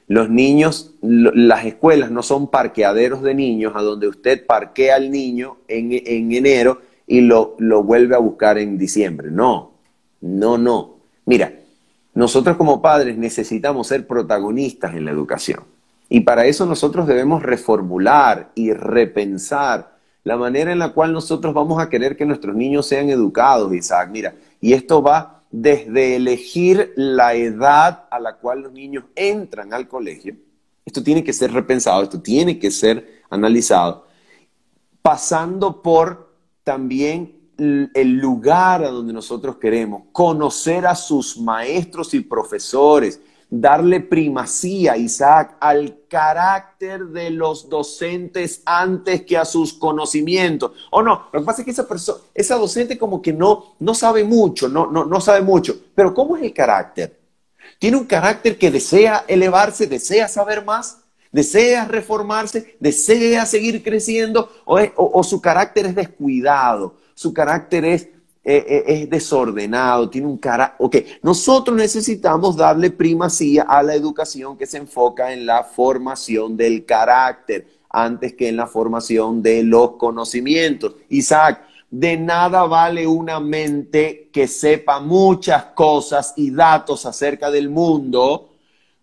los niños, las escuelas no son parqueaderos de niños a donde usted parquea al niño en enero y lo vuelve a buscar en diciembre. No, no, no. Mira, nosotros como padres necesitamos ser protagonistas en la educación. Y para eso nosotros debemos reformular y repensar la manera en la cual nosotros vamos a querer que nuestros niños sean educados, Isaac. Mira, y esto va desde elegir la edad a la cual los niños entran al colegio. Esto tiene que ser repensado, esto tiene que ser analizado, pasando por también el lugar a donde nosotros queremos, conocer a sus maestros y profesores, darle primacía, Isaac, al carácter de los docentes antes que a sus conocimientos. O no, lo que pasa es que esa docente como que no sabe mucho, no sabe mucho. Pero ¿cómo es el carácter? ¿Tiene un carácter que desea elevarse, desea saber más, desea reformarse, desea seguir creciendo? ¿O su carácter es descuidado? Su carácter es desordenado, tiene un carácter. Ok, nosotros necesitamos darle primacía a la educación que se enfoca en la formación del carácter antes que en la formación de los conocimientos. Isaac, de nada vale una mente que sepa muchas cosas y datos acerca del mundo,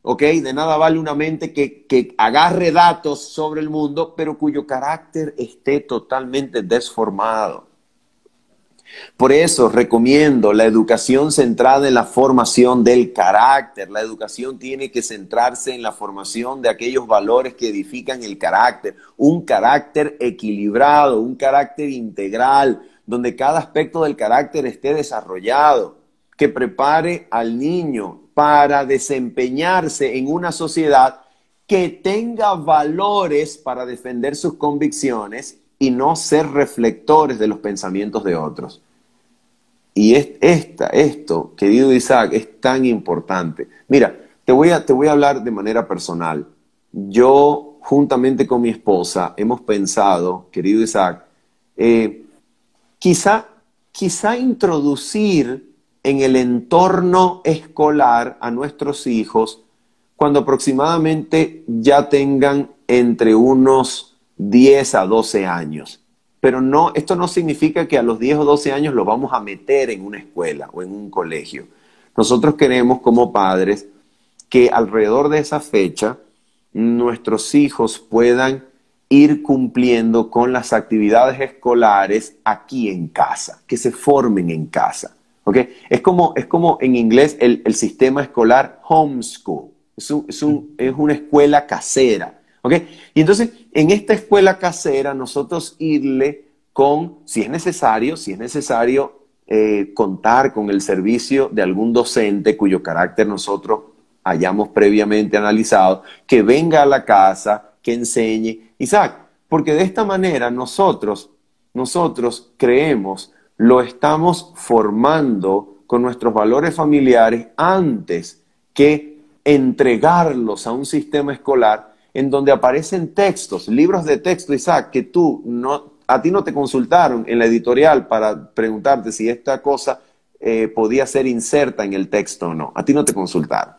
¿ok? De nada vale una mente que agarre datos sobre el mundo, pero cuyo carácter esté totalmente desformado. Por eso recomiendo la educación centrada en la formación del carácter. La educación tiene que centrarse en la formación de aquellos valores que edifican el carácter. Un carácter equilibrado, un carácter integral, donde cada aspecto del carácter esté desarrollado, que prepare al niño para desempeñarse en una sociedad que tenga valores para defender sus convicciones y no ser reflectores de los pensamientos de otros. Y esto, querido Isaac, es tan importante. Mira, te voy a hablar de manera personal. Yo, juntamente con mi esposa, hemos pensado, querido Isaac, quizá introducir en el entorno escolar a nuestros hijos cuando aproximadamente ya tengan entre unos 10 a 12 años. Pero no, esto no significa que a los 10 o 12 años los vamos a meter en una escuela o en un colegio. Nosotros queremos como padres que alrededor de esa fecha nuestros hijos puedan ir cumpliendo con las actividades escolares aquí en casa, que se formen en casa. ¿Okay? Es como en inglés el sistema escolar homeschool. Es una escuela casera. ¿Okay? Y entonces, en esta escuela casera, nosotros irle con, si es necesario, contar con el servicio de algún docente cuyo carácter nosotros hayamos previamente analizado, que venga a la casa, que enseñe. Isaac, porque de esta manera nosotros creemos, lo estamos formando con nuestros valores familiares antes que entregarlos a un sistema escolar en donde aparecen textos, libros de texto, Isaac, que a ti no te consultaron en la editorial para preguntarte si esta cosa podía ser inserta en el texto o no. A ti no te consultaron.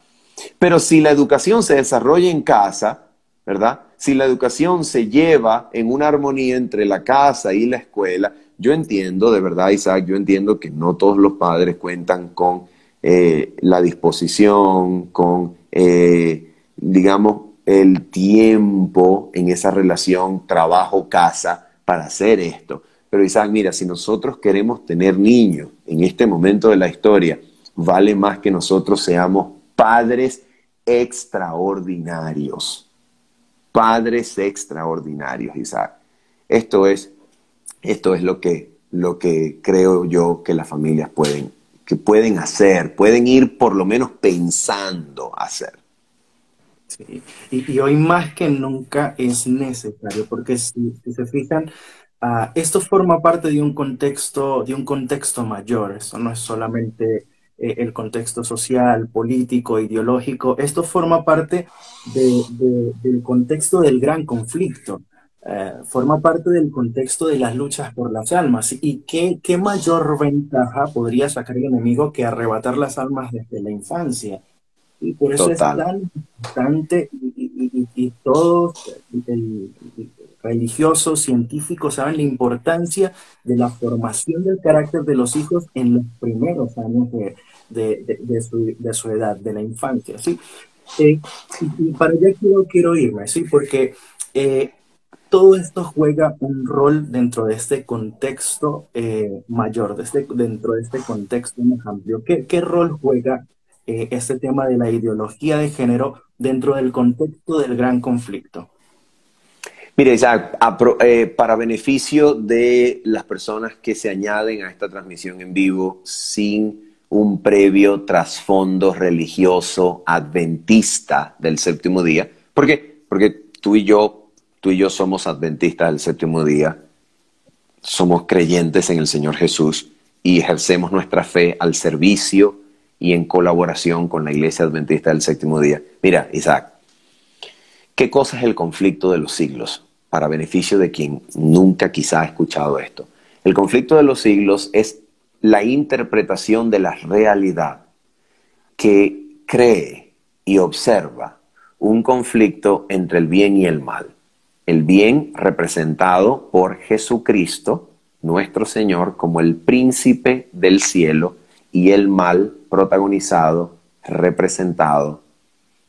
Pero si la educación se desarrolla en casa, ¿verdad? Si la educación se lleva en una armonía entre la casa y la escuela, yo entiendo, de verdad, Isaac, yo entiendo que no todos los padres cuentan con la disposición, con, digamos, el tiempo en esa relación trabajo-casa para hacer esto. Pero Isaac, mira, si nosotros queremos tener niños en este momento de la historia, vale más que nosotros seamos padres extraordinarios. Padres extraordinarios, Isaac. Esto es lo que creo yo que las familias pueden hacer, pueden ir por lo menos pensando hacer. Sí. Y hoy más que nunca es necesario, porque si se fijan, esto forma parte de un contexto mayor. Eso no es solamente el contexto social, político, ideológico. Esto forma parte del contexto del gran conflicto. forma parte del contexto de las luchas por las almas. ¿Y qué mayor ventaja podría sacar el enemigo que arrebatar las almas desde la infancia? Y por eso es Total. tan importante y todos religiosos, científicos saben la importancia de la formación del carácter de los hijos en los primeros años de su edad, de la infancia, ¿sí? Y para allá quiero irme, ¿sí? Porque eh, todo esto juega un rol dentro de este contexto mayor, dentro de este contexto más amplio. ¿Qué rol juega este tema de la ideología de género dentro del contexto del gran conflicto? Mire, Isaac, para beneficio de las personas que se añaden a esta transmisión en vivo sin un previo trasfondo religioso adventista del séptimo día, ¿por qué? Porque tú y yo somos adventistas del séptimo día, somos creyentes en el Señor Jesús y ejercemos nuestra fe al servicio y en colaboración con la Iglesia Adventista del séptimo día. Mira, Isaac, ¿qué cosa es el conflicto de los siglos? Para beneficio de quien nunca quizá ha escuchado esto. El conflicto de los siglos es la interpretación de la realidad que cree y observa un conflicto entre el bien y el mal. El bien representado por Jesucristo, nuestro Señor, como el príncipe del cielo, y el mal protagonizado, representado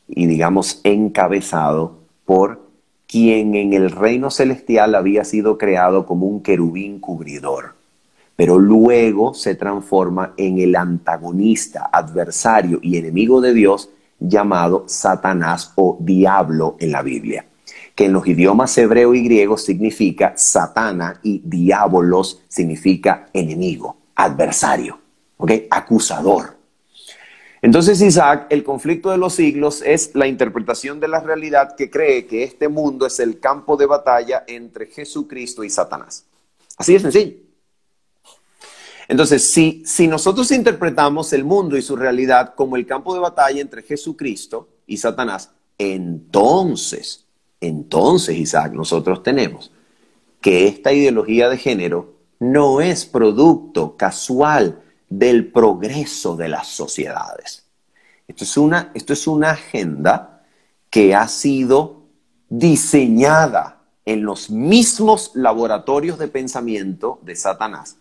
y digamos encabezado por quien en el reino celestial había sido creado como un querubín cubridor, pero luego se transforma en el antagonista, adversario y enemigo de Dios llamado Satanás o diablo en la Biblia, que en los idiomas hebreo y griego significa Satana y diabolos significa enemigo, adversario, ¿ok? Acusador. Entonces, Isaac, el conflicto de los siglos es la interpretación de la realidad que cree que este mundo es el campo de batalla entre Jesucristo y Satanás. Así de sencillo. Entonces, si nosotros interpretamos el mundo y su realidad como el campo de batalla entre Jesucristo y Satanás, entonces, Isaac, nosotros tenemos que esta ideología de género no es producto casual del progreso de las sociedades. Esto es una agenda que ha sido diseñada en los mismos laboratorios de pensamiento de Satanás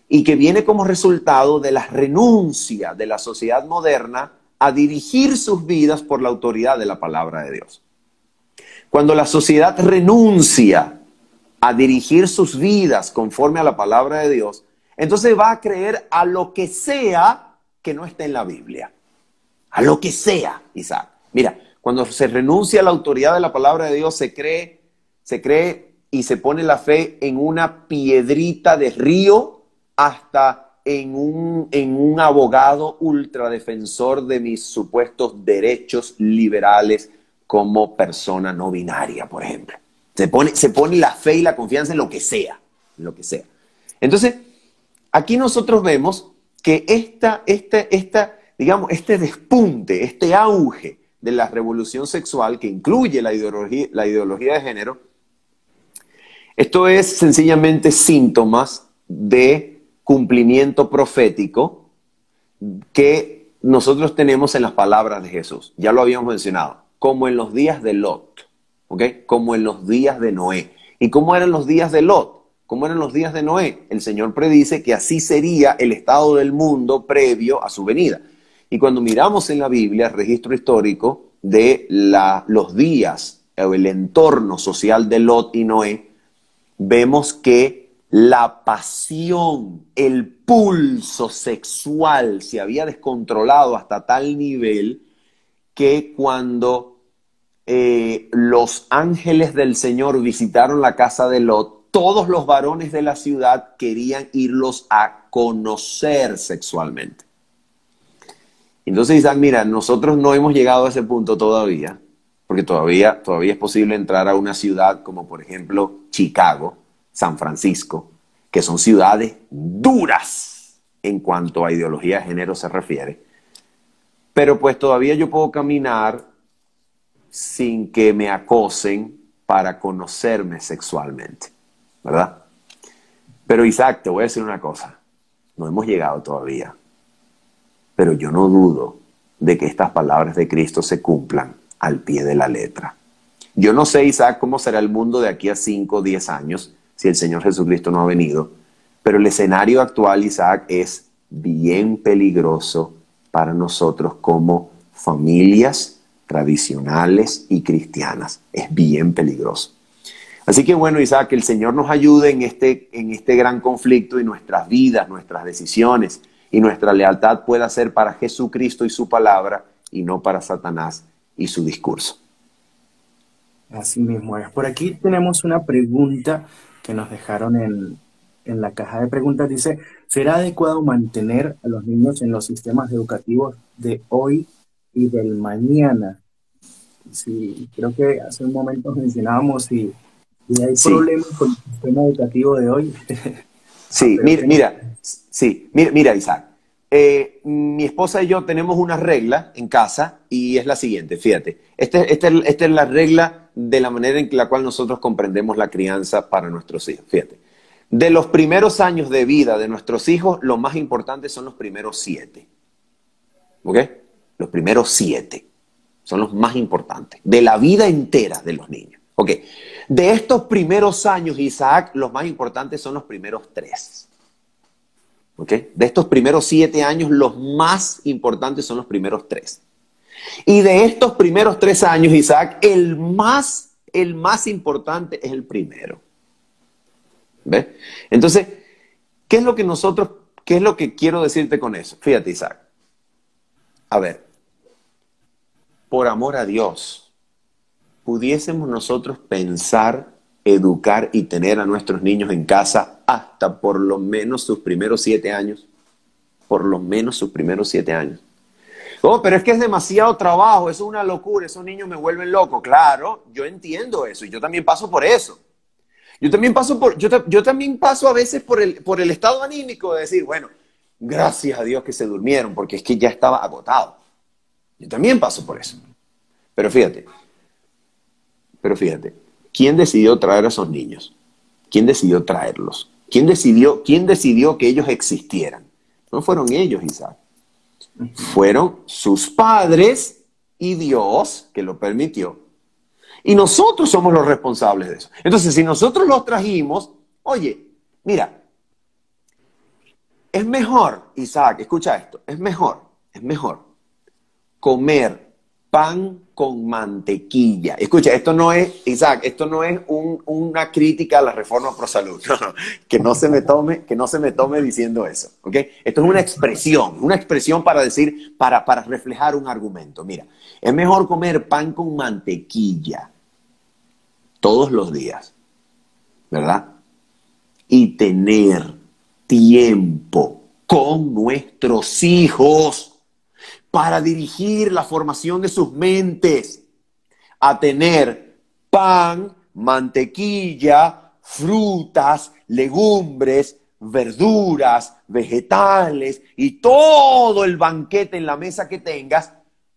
y que viene como resultado de la renuncia de la sociedad moderna a dirigir sus vidas por la autoridad de la palabra de Dios. Cuando la sociedad renuncia a dirigir sus vidas conforme a la palabra de Dios, entonces va a creer a lo que sea que no esté en la Biblia. A lo que sea, Isaac. Mira, cuando se renuncia a la autoridad de la palabra de Dios, se cree y se pone la fe en una piedrita de río hasta en un abogado ultradefensor de mis supuestos derechos liberales como persona no binaria, por ejemplo. Se pone la fe y la confianza en lo que sea, en lo que sea. Entonces, aquí nosotros vemos que digamos, este despunte, este auge de la revolución sexual que incluye la ideología de género, esto es sencillamente síntomas de cumplimiento profético que nosotros tenemos en las palabras de Jesús. Ya lo habíamos mencionado, como en los días de Lot, ¿ok? Como en los días de Noé. ¿Y cómo eran los días de Lot? ¿Cómo eran los días de Noé? El Señor predice que así sería el estado del mundo previo a su venida. Y cuando miramos en la Biblia el registro histórico de los días o el entorno social de Lot y Noé, vemos que la pasión, el pulso sexual se había descontrolado hasta tal nivel que cuando los ángeles del Señor visitaron la casa de Lot, todos los varones de la ciudad querían irlos a conocer sexualmente. Entonces, Isaac, mira, nosotros no hemos llegado a ese punto todavía, porque todavía es posible entrar a una ciudad como, por ejemplo, Chicago, San Francisco, que son ciudades duras en cuanto a ideología de género se refiere. Pero pues todavía yo puedo caminar sin que me acosen para conocerme sexualmente, ¿verdad? Pero Isaac, te voy a decir una cosa, no hemos llegado todavía, pero yo no dudo de que estas palabras de Cristo se cumplan al pie de la letra. Yo no sé, Isaac, cómo será el mundo de aquí a 5 o 10 años si el Señor Jesucristo no ha venido, pero el escenario actual, Isaac, es bien peligroso para nosotros como familias tradicionales y cristianas. Es bien peligroso. Así que bueno, Isaac, que el Señor nos ayude en este gran conflicto y nuestras vidas, nuestras decisiones y nuestra lealtad pueda ser para Jesucristo y su palabra y no para Satanás y su discurso. Así mismo es. Por aquí tenemos una pregunta que nos dejaron en la caja de preguntas. Dice, ¿será adecuado mantener a los niños en los sistemas educativos de hoy y del mañana? Sí, creo que hace un momento mencionábamos si hay problemas con el sistema educativo de hoy. Sí, mira, Isaac. Mi esposa y yo tenemos una regla en casa y es la siguiente, fíjate. Esta es la regla de la manera en la cual nosotros comprendemos la crianza para nuestros hijos, fíjate. De los primeros años de vida de nuestros hijos, lo más importante son los primeros 7. ¿Ok? Los primeros 7 son los más importantes. De la vida entera de los niños. ¿Ok? De estos primeros años, Isaac, los más importantes son los primeros 3. ¿Ok? De estos primeros 7 años, los más importantes son los primeros 3. Y de estos primeros 3 años, Isaac, el más importante es el primero. ¿Ves? Entonces, ¿qué es lo que quiero decirte con eso? Fíjate, Isaac. A ver, por amor a Dios, pudiésemos nosotros pensar, educar y tener a nuestros niños en casa hasta por lo menos sus primeros 7 años. Por lo menos sus primeros 7 años. Oh, pero es que es demasiado trabajo, eso es una locura, esos niños me vuelven loco. Claro, yo entiendo eso y yo también paso por eso. Yo también paso a veces por el estado anímico de decir, bueno, gracias a Dios que se durmieron porque es que ya estaba agotado. Yo también paso por eso. Pero fíjate, ¿quién decidió traer a esos niños? ¿Quién decidió traerlos? ¿Quién decidió que ellos existieran? No fueron ellos, Isaac. Fueron sus padres y Dios que lo permitió. Y nosotros somos los responsables de eso. Entonces, si nosotros los trajimos, oye, mira, es mejor, Isaac, escucha esto, es mejor comer pan con mantequilla. Escucha, esto no es, Isaac, esto no es una crítica a la reforma pro salud. No, que no se me tome diciendo eso, ¿ok? Esto es una expresión para decir, para reflejar un argumento. Mira, es mejor comer pan con mantequilla todos los días, ¿verdad? Y tener tiempo con nuestros hijos para dirigir la formación de sus mentes, a tener pan, mantequilla, frutas, legumbres, verduras, vegetales y todo el banquete en la mesa que tengas,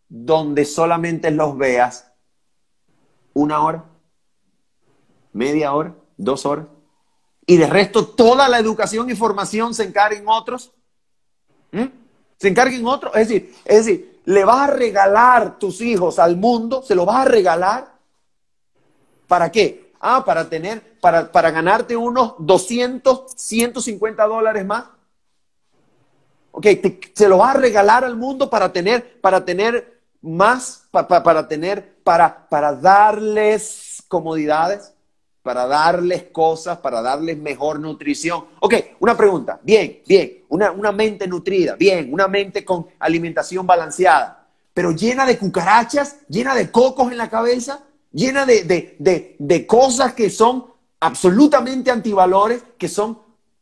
donde solamente los veas 1 hora, media hora, 2 horas, y de resto toda la educación y formación se encarguen otros. Se encarguen otros. Es decir, le vas a regalar tus hijos al mundo, se los vas a regalar. ¿Para qué? Para ganarte unos 200, 150 dólares más. Ok, se lo vas a regalar al mundo para tener más, para darles comodidades, para darles cosas, para darles mejor nutrición. Ok, una pregunta. Bien. Una mente nutrida. Bien, una mente con alimentación balanceada. Pero llena de cucarachas, llena de cocos en la cabeza, llena de cosas que son absolutamente antivalores, que son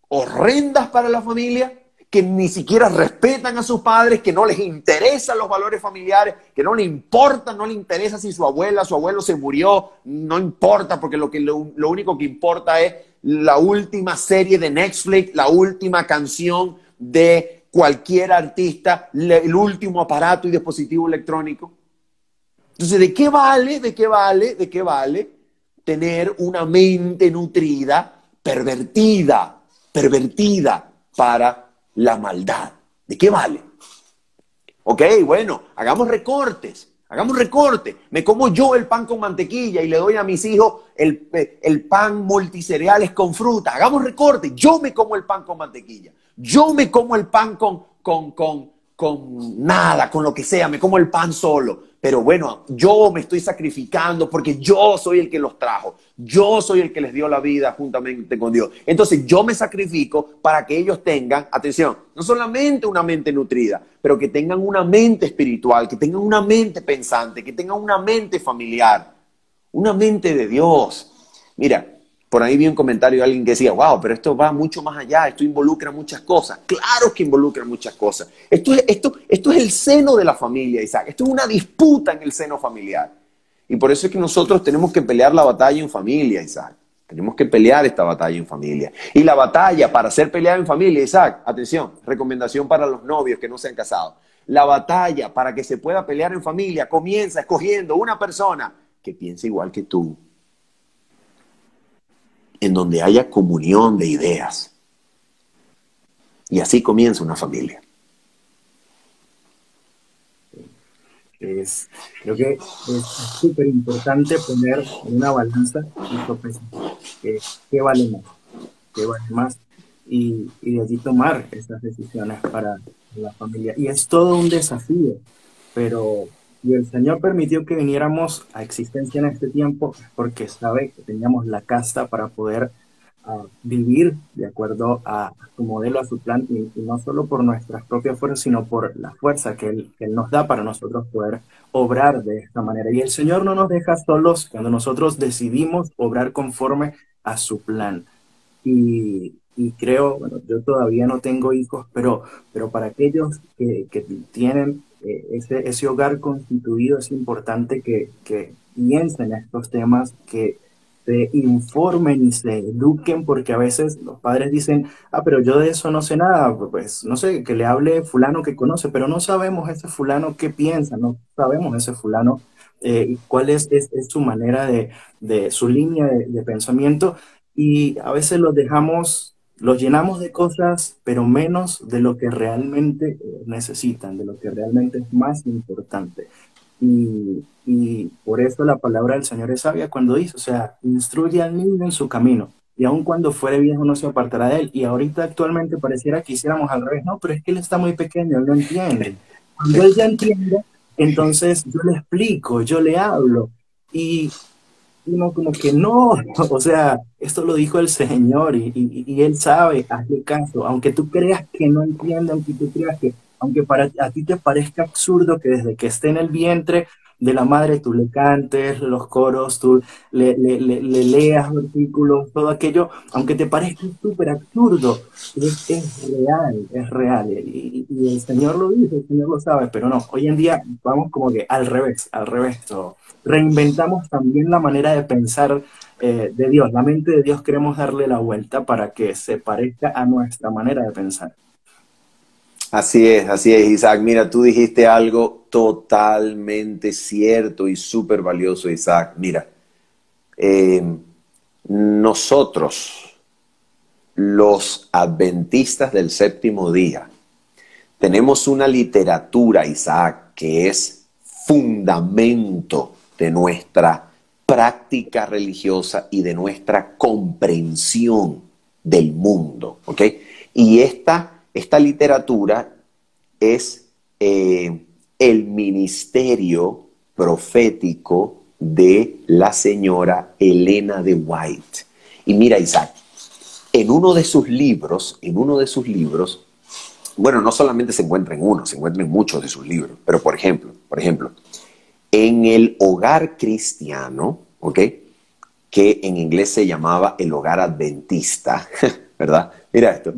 horrendas para la familia, que ni siquiera respetan a sus padres, que no les interesan los valores familiares, que no le importa, no le interesa si su abuelo se murió, no importa, porque lo único que importa es la última serie de Netflix, la última canción de cualquier artista, el último aparato y dispositivo electrónico. Entonces, ¿de qué vale tener una mente nutrida, pervertida para la maldad. ¿De qué vale? Ok, bueno, hagamos recortes. Me como yo el pan con mantequilla y le doy a mis hijos el pan multicereales con fruta. Hagamos recortes. Yo me como el pan con mantequilla. Yo me como el pan con nada, con lo que sea. Me como el pan solo. Pero bueno, yo me estoy sacrificando porque yo soy el que los trajo. Yo soy el que les dio la vida juntamente con Dios. Entonces yo me sacrifico para que ellos tengan, atención, no solamente una mente nutrida, pero que tengan una mente espiritual, que tengan una mente pensante, que tengan una mente familiar, una mente de Dios. Mira, por ahí vi un comentario de alguien que decía, wow, pero esto va mucho más allá, esto involucra muchas cosas. Claro que involucra muchas cosas. Esto es el seno de la familia, Isaac. Esto es una disputa en el seno familiar. Y por eso es que nosotros tenemos que pelear la batalla en familia, Isaac. Tenemos que pelear esta batalla en familia. Y la batalla para ser peleada en familia, Isaac, atención, recomendación para los novios que no se han casado. La batalla para que se pueda pelear en familia comienza escogiendo una persona que piense igual que tú, en donde haya comunión de ideas. Y así comienza una familia. Creo que es súper importante poner en una balanza y sopesar qué vale más, y de allí tomar esas decisiones para la familia. Y es todo un desafío, pero y el Señor permitió que viniéramos a existencia en este tiempo porque sabe que teníamos la casta para poder vivir de acuerdo a su modelo, a su plan, y no solo por nuestras propias fuerzas, sino por la fuerza que él nos da para nosotros poder obrar de esta manera. Y el Señor no nos deja solos cuando nosotros decidimos obrar conforme a su plan. Y creo, bueno, yo todavía no tengo hijos, pero para aquellos que tienen ese hogar constituido, es importante que piensen en estos temas, que se informen y se eduquen, porque a veces los padres dicen, pero yo de eso no sé nada, pues no sé, que le hable fulano que conoce, pero no sabemos ese fulano qué piensa, no sabemos ese fulano cuál es su manera de su línea de pensamiento, y a veces los dejamos, los llenamos de cosas, pero menos de lo que realmente necesitan, de lo que realmente es más importante. Y por eso la palabra del Señor es sabia cuando dice, o sea, instruye al niño en su camino, y aun cuando fuere viejo no se apartará de él. Y ahorita actualmente pareciera que hiciéramos al revés, no, pero es que él está muy pequeño, él no entiende. Cuando él ya entiende, entonces yo le explico, yo le hablo, y uno como que no, o sea, esto lo dijo el Señor, y Él sabe, hazle caso, aunque tú creas que no entiende, aunque tú creas que, aunque para a ti te parezca absurdo que desde que esté en el vientre de la madre tú le cantes los coros, tú le leas versículos, todo aquello, aunque te parezca súper absurdo, es real, y el Señor lo dice, el Señor lo sabe, pero no, hoy en día vamos como que al revés todo. Reinventamos también la manera de pensar de Dios. La mente de Dios queremos darle la vuelta para que se parezca a nuestra manera de pensar. Así es, Isaac. Mira, tú dijiste algo totalmente cierto y súper valioso, Isaac. Mira, eh, nosotros, los adventistas del séptimo día, tenemos una literatura, Isaac, que es fundamento de nuestra práctica religiosa y de nuestra comprensión del mundo, ¿ok? Y esta literatura es el ministerio profético de la señora Elena de White. Y mira, Isaac, en uno de sus libros, bueno, no solamente se encuentra en uno, se encuentra en muchos de sus libros, pero por ejemplo, en el hogar cristiano, ¿ok? Que en inglés se llamaba el hogar adventista, ¿verdad? Mira esto.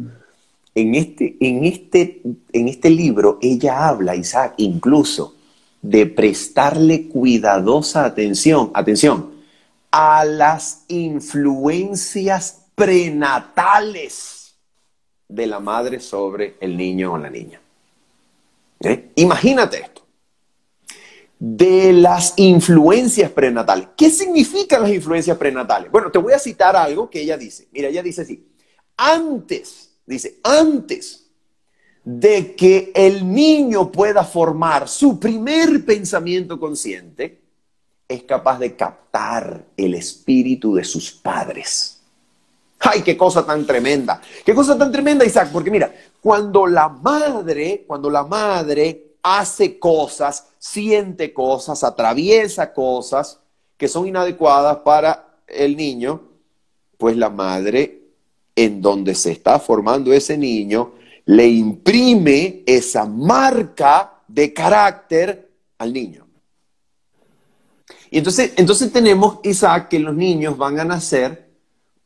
En este libro ella habla, Isaac, incluso de prestarle cuidadosa atención, a las influencias prenatales de la madre sobre el niño o la niña. ¿Eh? Imagínate esto. de las influencias prenatales. ¿Qué significan las influencias prenatales? Bueno, te voy a citar algo que ella dice. Mira, ella dice así, antes de que el niño pueda formar su primer pensamiento consciente, es capaz de captar el espíritu de sus padres. ¡Ay, qué cosa tan tremenda! ¡Qué cosa tan tremenda, Isaac! Porque mira, cuando la madre hace cosas, siente cosas, atraviesa cosas que son inadecuadas para el niño, pues la madre, en donde se está formando ese niño, le imprime esa marca de carácter al niño. Y entonces tenemos, Isaac, que los niños van a nacer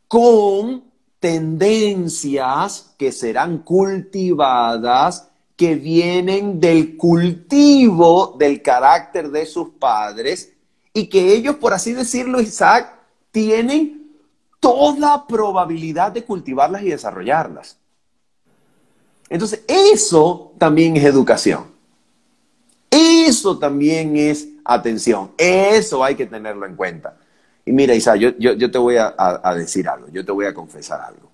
con tendencias que serán cultivadas, que vienen del cultivo del carácter de sus padres y que ellos, por así decirlo, Isaac, tienen toda probabilidad de cultivarlas y desarrollarlas. Entonces, eso también es educación. Eso también es atención. Eso hay que tenerlo en cuenta. Y mira, Isaac, yo te voy a decir algo, yo te voy a confesar algo.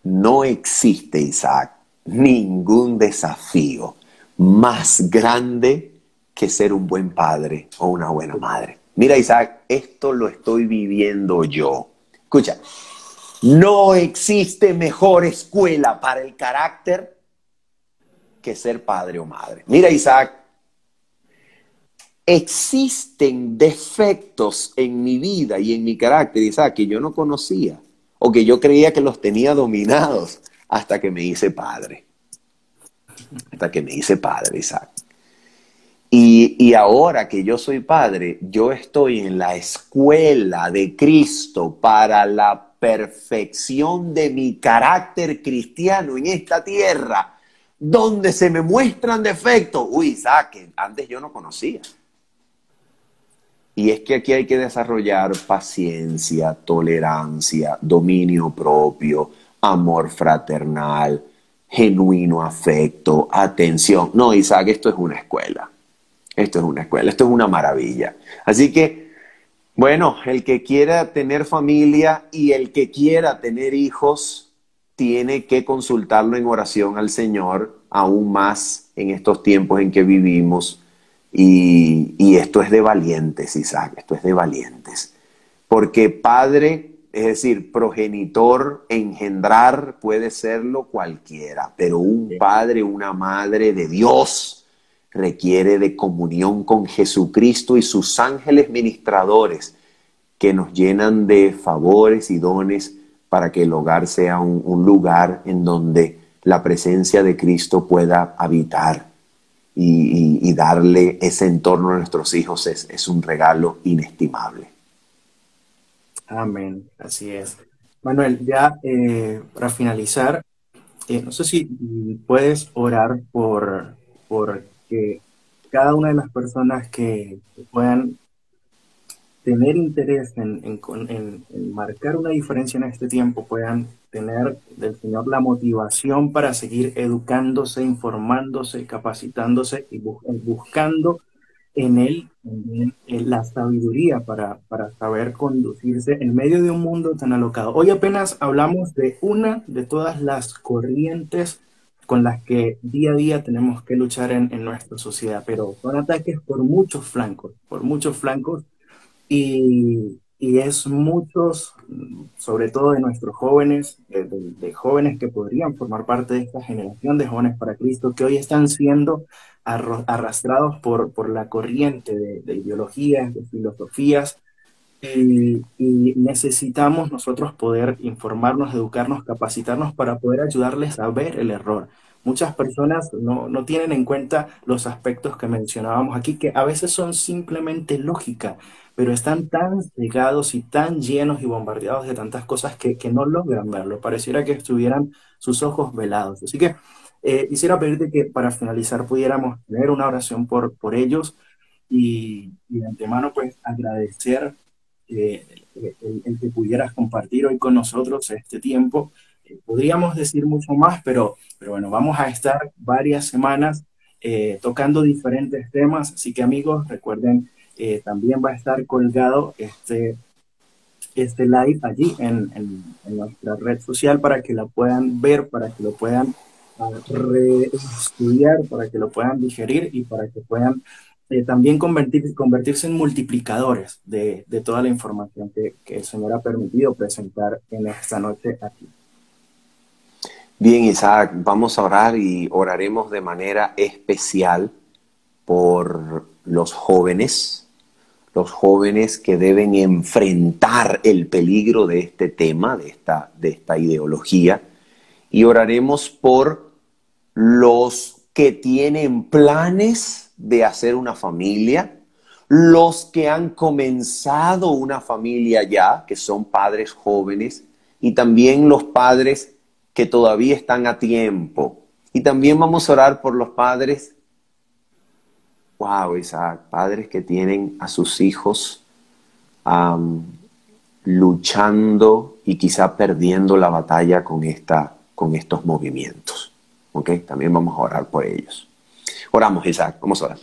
No existe, Isaac, ningún desafío más grande que ser un buen padre o una buena madre. Mira, Isaac, esto lo estoy viviendo yo. Escucha, no existe mejor escuela para el carácter que ser padre o madre. Mira, Isaac, existen defectos en mi vida y en mi carácter, Isaac, que yo no conocía o que yo creía que los tenía dominados hasta que me hice padre. Hasta que me hice padre, Isaac. Y ahora que yo soy padre, yo estoy en la escuela de Cristo para la perfección de mi carácter cristiano en esta tierra, donde se me muestran defectos. Uy, Isaac, que antes yo no conocía. Y es que aquí hay que desarrollar paciencia, tolerancia, dominio propio, amor fraternal, genuino afecto, atención. No, Isaac, esto es una escuela. Esto es una escuela, esto es una maravilla. Así que, bueno, el que quiera tener familia y el que quiera tener hijos, tiene que consultarlo en oración al Señor, aún más en estos tiempos en que vivimos. Y esto es de valientes, Isaac, esto es de valientes. Porque padre, es decir, progenitor, engendrar, puede serlo cualquiera, pero un padre, una madre de Dios requiere de comunión con Jesucristo y sus ángeles ministradores que nos llenan de favores y dones para que el hogar sea un lugar en donde la presencia de Cristo pueda habitar y darle ese entorno a nuestros hijos es un regalo inestimable. Amén, así es. Manuel, ya para finalizar, no sé si puedes orar por que cada una de las personas que puedan tener interés en marcar una diferencia en este tiempo, puedan tener del Señor la motivación para seguir educándose, informándose, capacitándose y buscando en Él también la sabiduría para saber conducirse en medio de un mundo tan alocado. Hoy apenas hablamos de una de todas las corrientes con las que día a día tenemos que luchar en nuestra sociedad, pero son ataques por muchos flancos, y es muchos, sobre todo de nuestros jóvenes, de jóvenes que podrían formar parte de esta generación de jóvenes para Cristo, que hoy están siendo arrastrados por la corriente de ideologías, de filosofías, y necesitamos nosotros poder informarnos, educarnos, capacitarnos para poder ayudarles a ver el error. Muchas personas no tienen en cuenta los aspectos que mencionábamos aquí, que a veces son simplemente lógica, pero están tan cegados y tan llenos y bombardeados de tantas cosas que no logran verlo. Pareciera que estuvieran sus ojos velados. Así que quisiera pedirte que para finalizar pudiéramos tener una oración por ellos y de antemano pues agradecer el que pudieras compartir hoy con nosotros este tiempo. Podríamos decir mucho más, pero bueno, vamos a estar varias semanas tocando diferentes temas. Así que amigos, recuerden, también va a estar colgado este live allí en nuestra red social para que la puedan ver, para que lo puedan reestudiar, para que lo puedan digerir y para que puedan también convertirse en multiplicadores de toda la información que el Señor ha permitido presentar en esta noche aquí. Bien, Isaac, vamos a orar y oraremos de manera especial por los jóvenes que deben enfrentar el peligro de este tema, de esta ideología, y oraremos por los que tienen planes de hacer una familia, los que han comenzado una familia ya, que son padres jóvenes, y también los padres que todavía están a tiempo. Y también vamos a orar por los padres, wow, Isaac, padres que tienen a sus hijos luchando y quizá perdiendo la batalla con estos movimientos. ¿Ok? También vamos a orar por ellos. Oramos, Isaac, vamos a orar.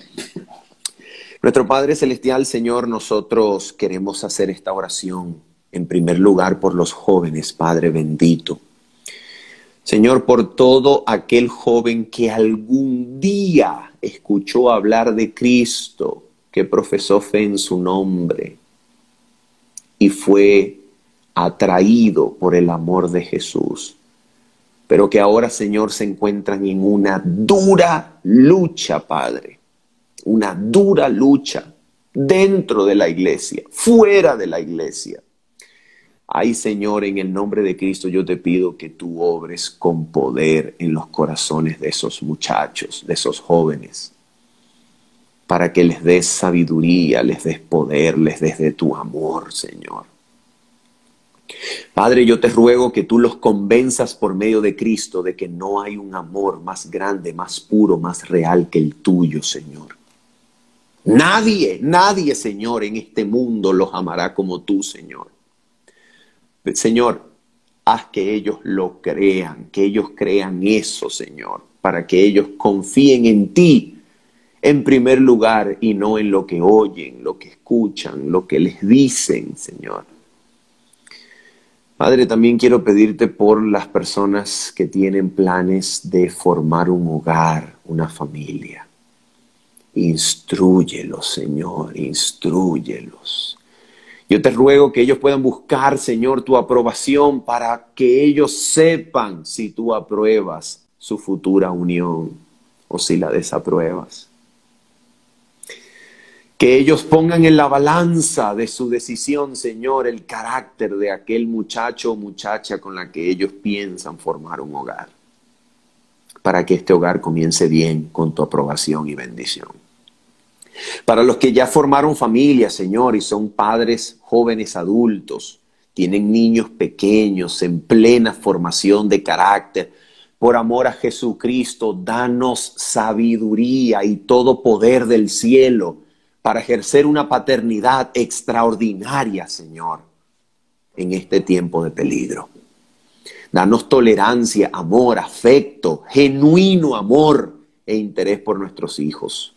Nuestro Padre Celestial, Señor, nosotros queremos hacer esta oración en primer lugar por los jóvenes, Padre bendito. Señor, por todo aquel joven que algún día escuchó hablar de Cristo, que profesó fe en su nombre y fue atraído por el amor de Jesús, pero que ahora, Señor, se encuentran en una dura lucha, Padre, una dura lucha dentro de la iglesia, fuera de la iglesia. Ay, Señor, en el nombre de Cristo yo te pido que tú obres con poder en los corazones de esos muchachos, de esos jóvenes, para que les des sabiduría, les des poder, les des de tu amor, Señor. Padre, yo te ruego que tú los convenzas por medio de Cristo de que no hay un amor más grande, más puro, más real que el tuyo, Señor. Nadie, Señor, en este mundo los amará como tú, Señor. Señor, haz que ellos lo crean, que ellos crean eso, Señor, para que ellos confíen en ti en primer lugar y no en lo que oyen, lo que escuchan, lo que les dicen, Señor. Padre, también quiero pedirte por las personas que tienen planes de formar un hogar, una familia. Instrúyelos, Señor, instrúyelos. Yo te ruego que ellos puedan buscar, Señor, tu aprobación para que ellos sepan si tú apruebas su futura unión o si la desapruebas. Que ellos pongan en la balanza de su decisión, Señor, el carácter de aquel muchacho o muchacha con la que ellos piensan formar un hogar, para que este hogar comience bien con tu aprobación y bendición. Para los que ya formaron familia, Señor, y son padres jóvenes adultos, tienen niños pequeños en plena formación de carácter, por amor a Jesucristo, danos sabiduría y todo poder del cielo para ejercer una paternidad extraordinaria, Señor, en este tiempo de peligro. Danos tolerancia, amor, afecto, genuino amor e interés por nuestros hijos.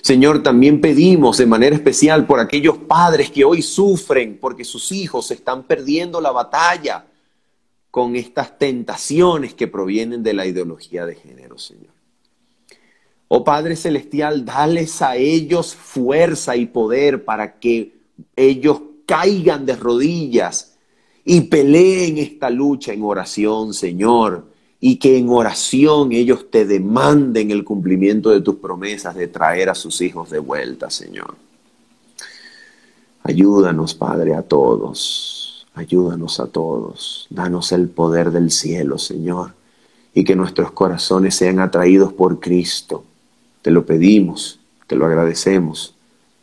Señor, también pedimos de manera especial por aquellos padres que hoy sufren porque sus hijos están perdiendo la batalla con estas tentaciones que provienen de la ideología de género, Señor. Oh Padre Celestial, dales a ellos fuerza y poder para que ellos caigan de rodillas y peleen esta lucha en oración, Señor. Y que en oración ellos te demanden el cumplimiento de tus promesas de traer a sus hijos de vuelta, Señor. Ayúdanos, Padre, a todos. Ayúdanos a todos. Danos el poder del cielo, Señor. Y que nuestros corazones sean atraídos por Cristo. Te lo pedimos, te lo agradecemos.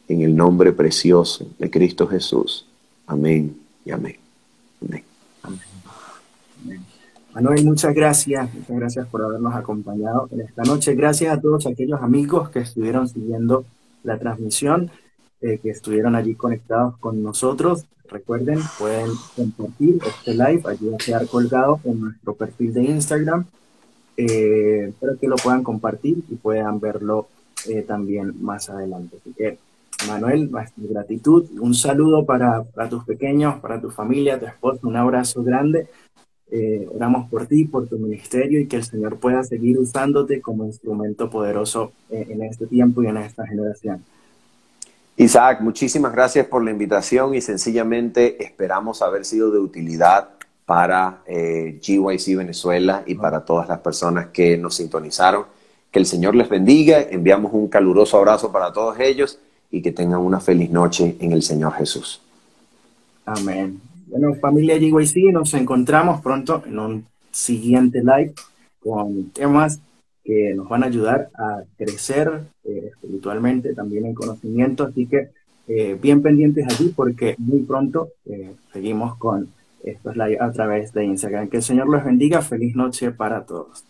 En el nombre precioso de Cristo Jesús. Amén y amén. Amén. Amén. Amén. Manuel, muchas gracias por habernos acompañado en esta noche. Gracias a todos aquellos amigos que estuvieron siguiendo la transmisión, que estuvieron allí conectados con nosotros. Recuerden, pueden compartir este live, allí va a quedar colgado en nuestro perfil de Instagram. Espero que lo puedan compartir y puedan verlo también más adelante. Así que, Manuel, nuestra gratitud, un saludo para tus pequeños, para tu familia, tu esposo, un abrazo grande. Oramos por ti, por tu ministerio y que el Señor pueda seguir usándote como instrumento poderoso en este tiempo y en esta generación. Isaac, muchísimas gracias por la invitación y sencillamente esperamos haber sido de utilidad para GYC Venezuela y para todas las personas que nos sintonizaron. Que el Señor les bendiga, enviamos un caluroso abrazo para todos ellos y que tengan una feliz noche en el Señor Jesús. Amén. Bueno, familia GYC, nos encontramos pronto en un siguiente live con temas que nos van a ayudar a crecer espiritualmente, también en conocimiento, así que bien pendientes allí porque muy pronto seguimos con estos live a través de Instagram. Que el Señor los bendiga, feliz noche para todos.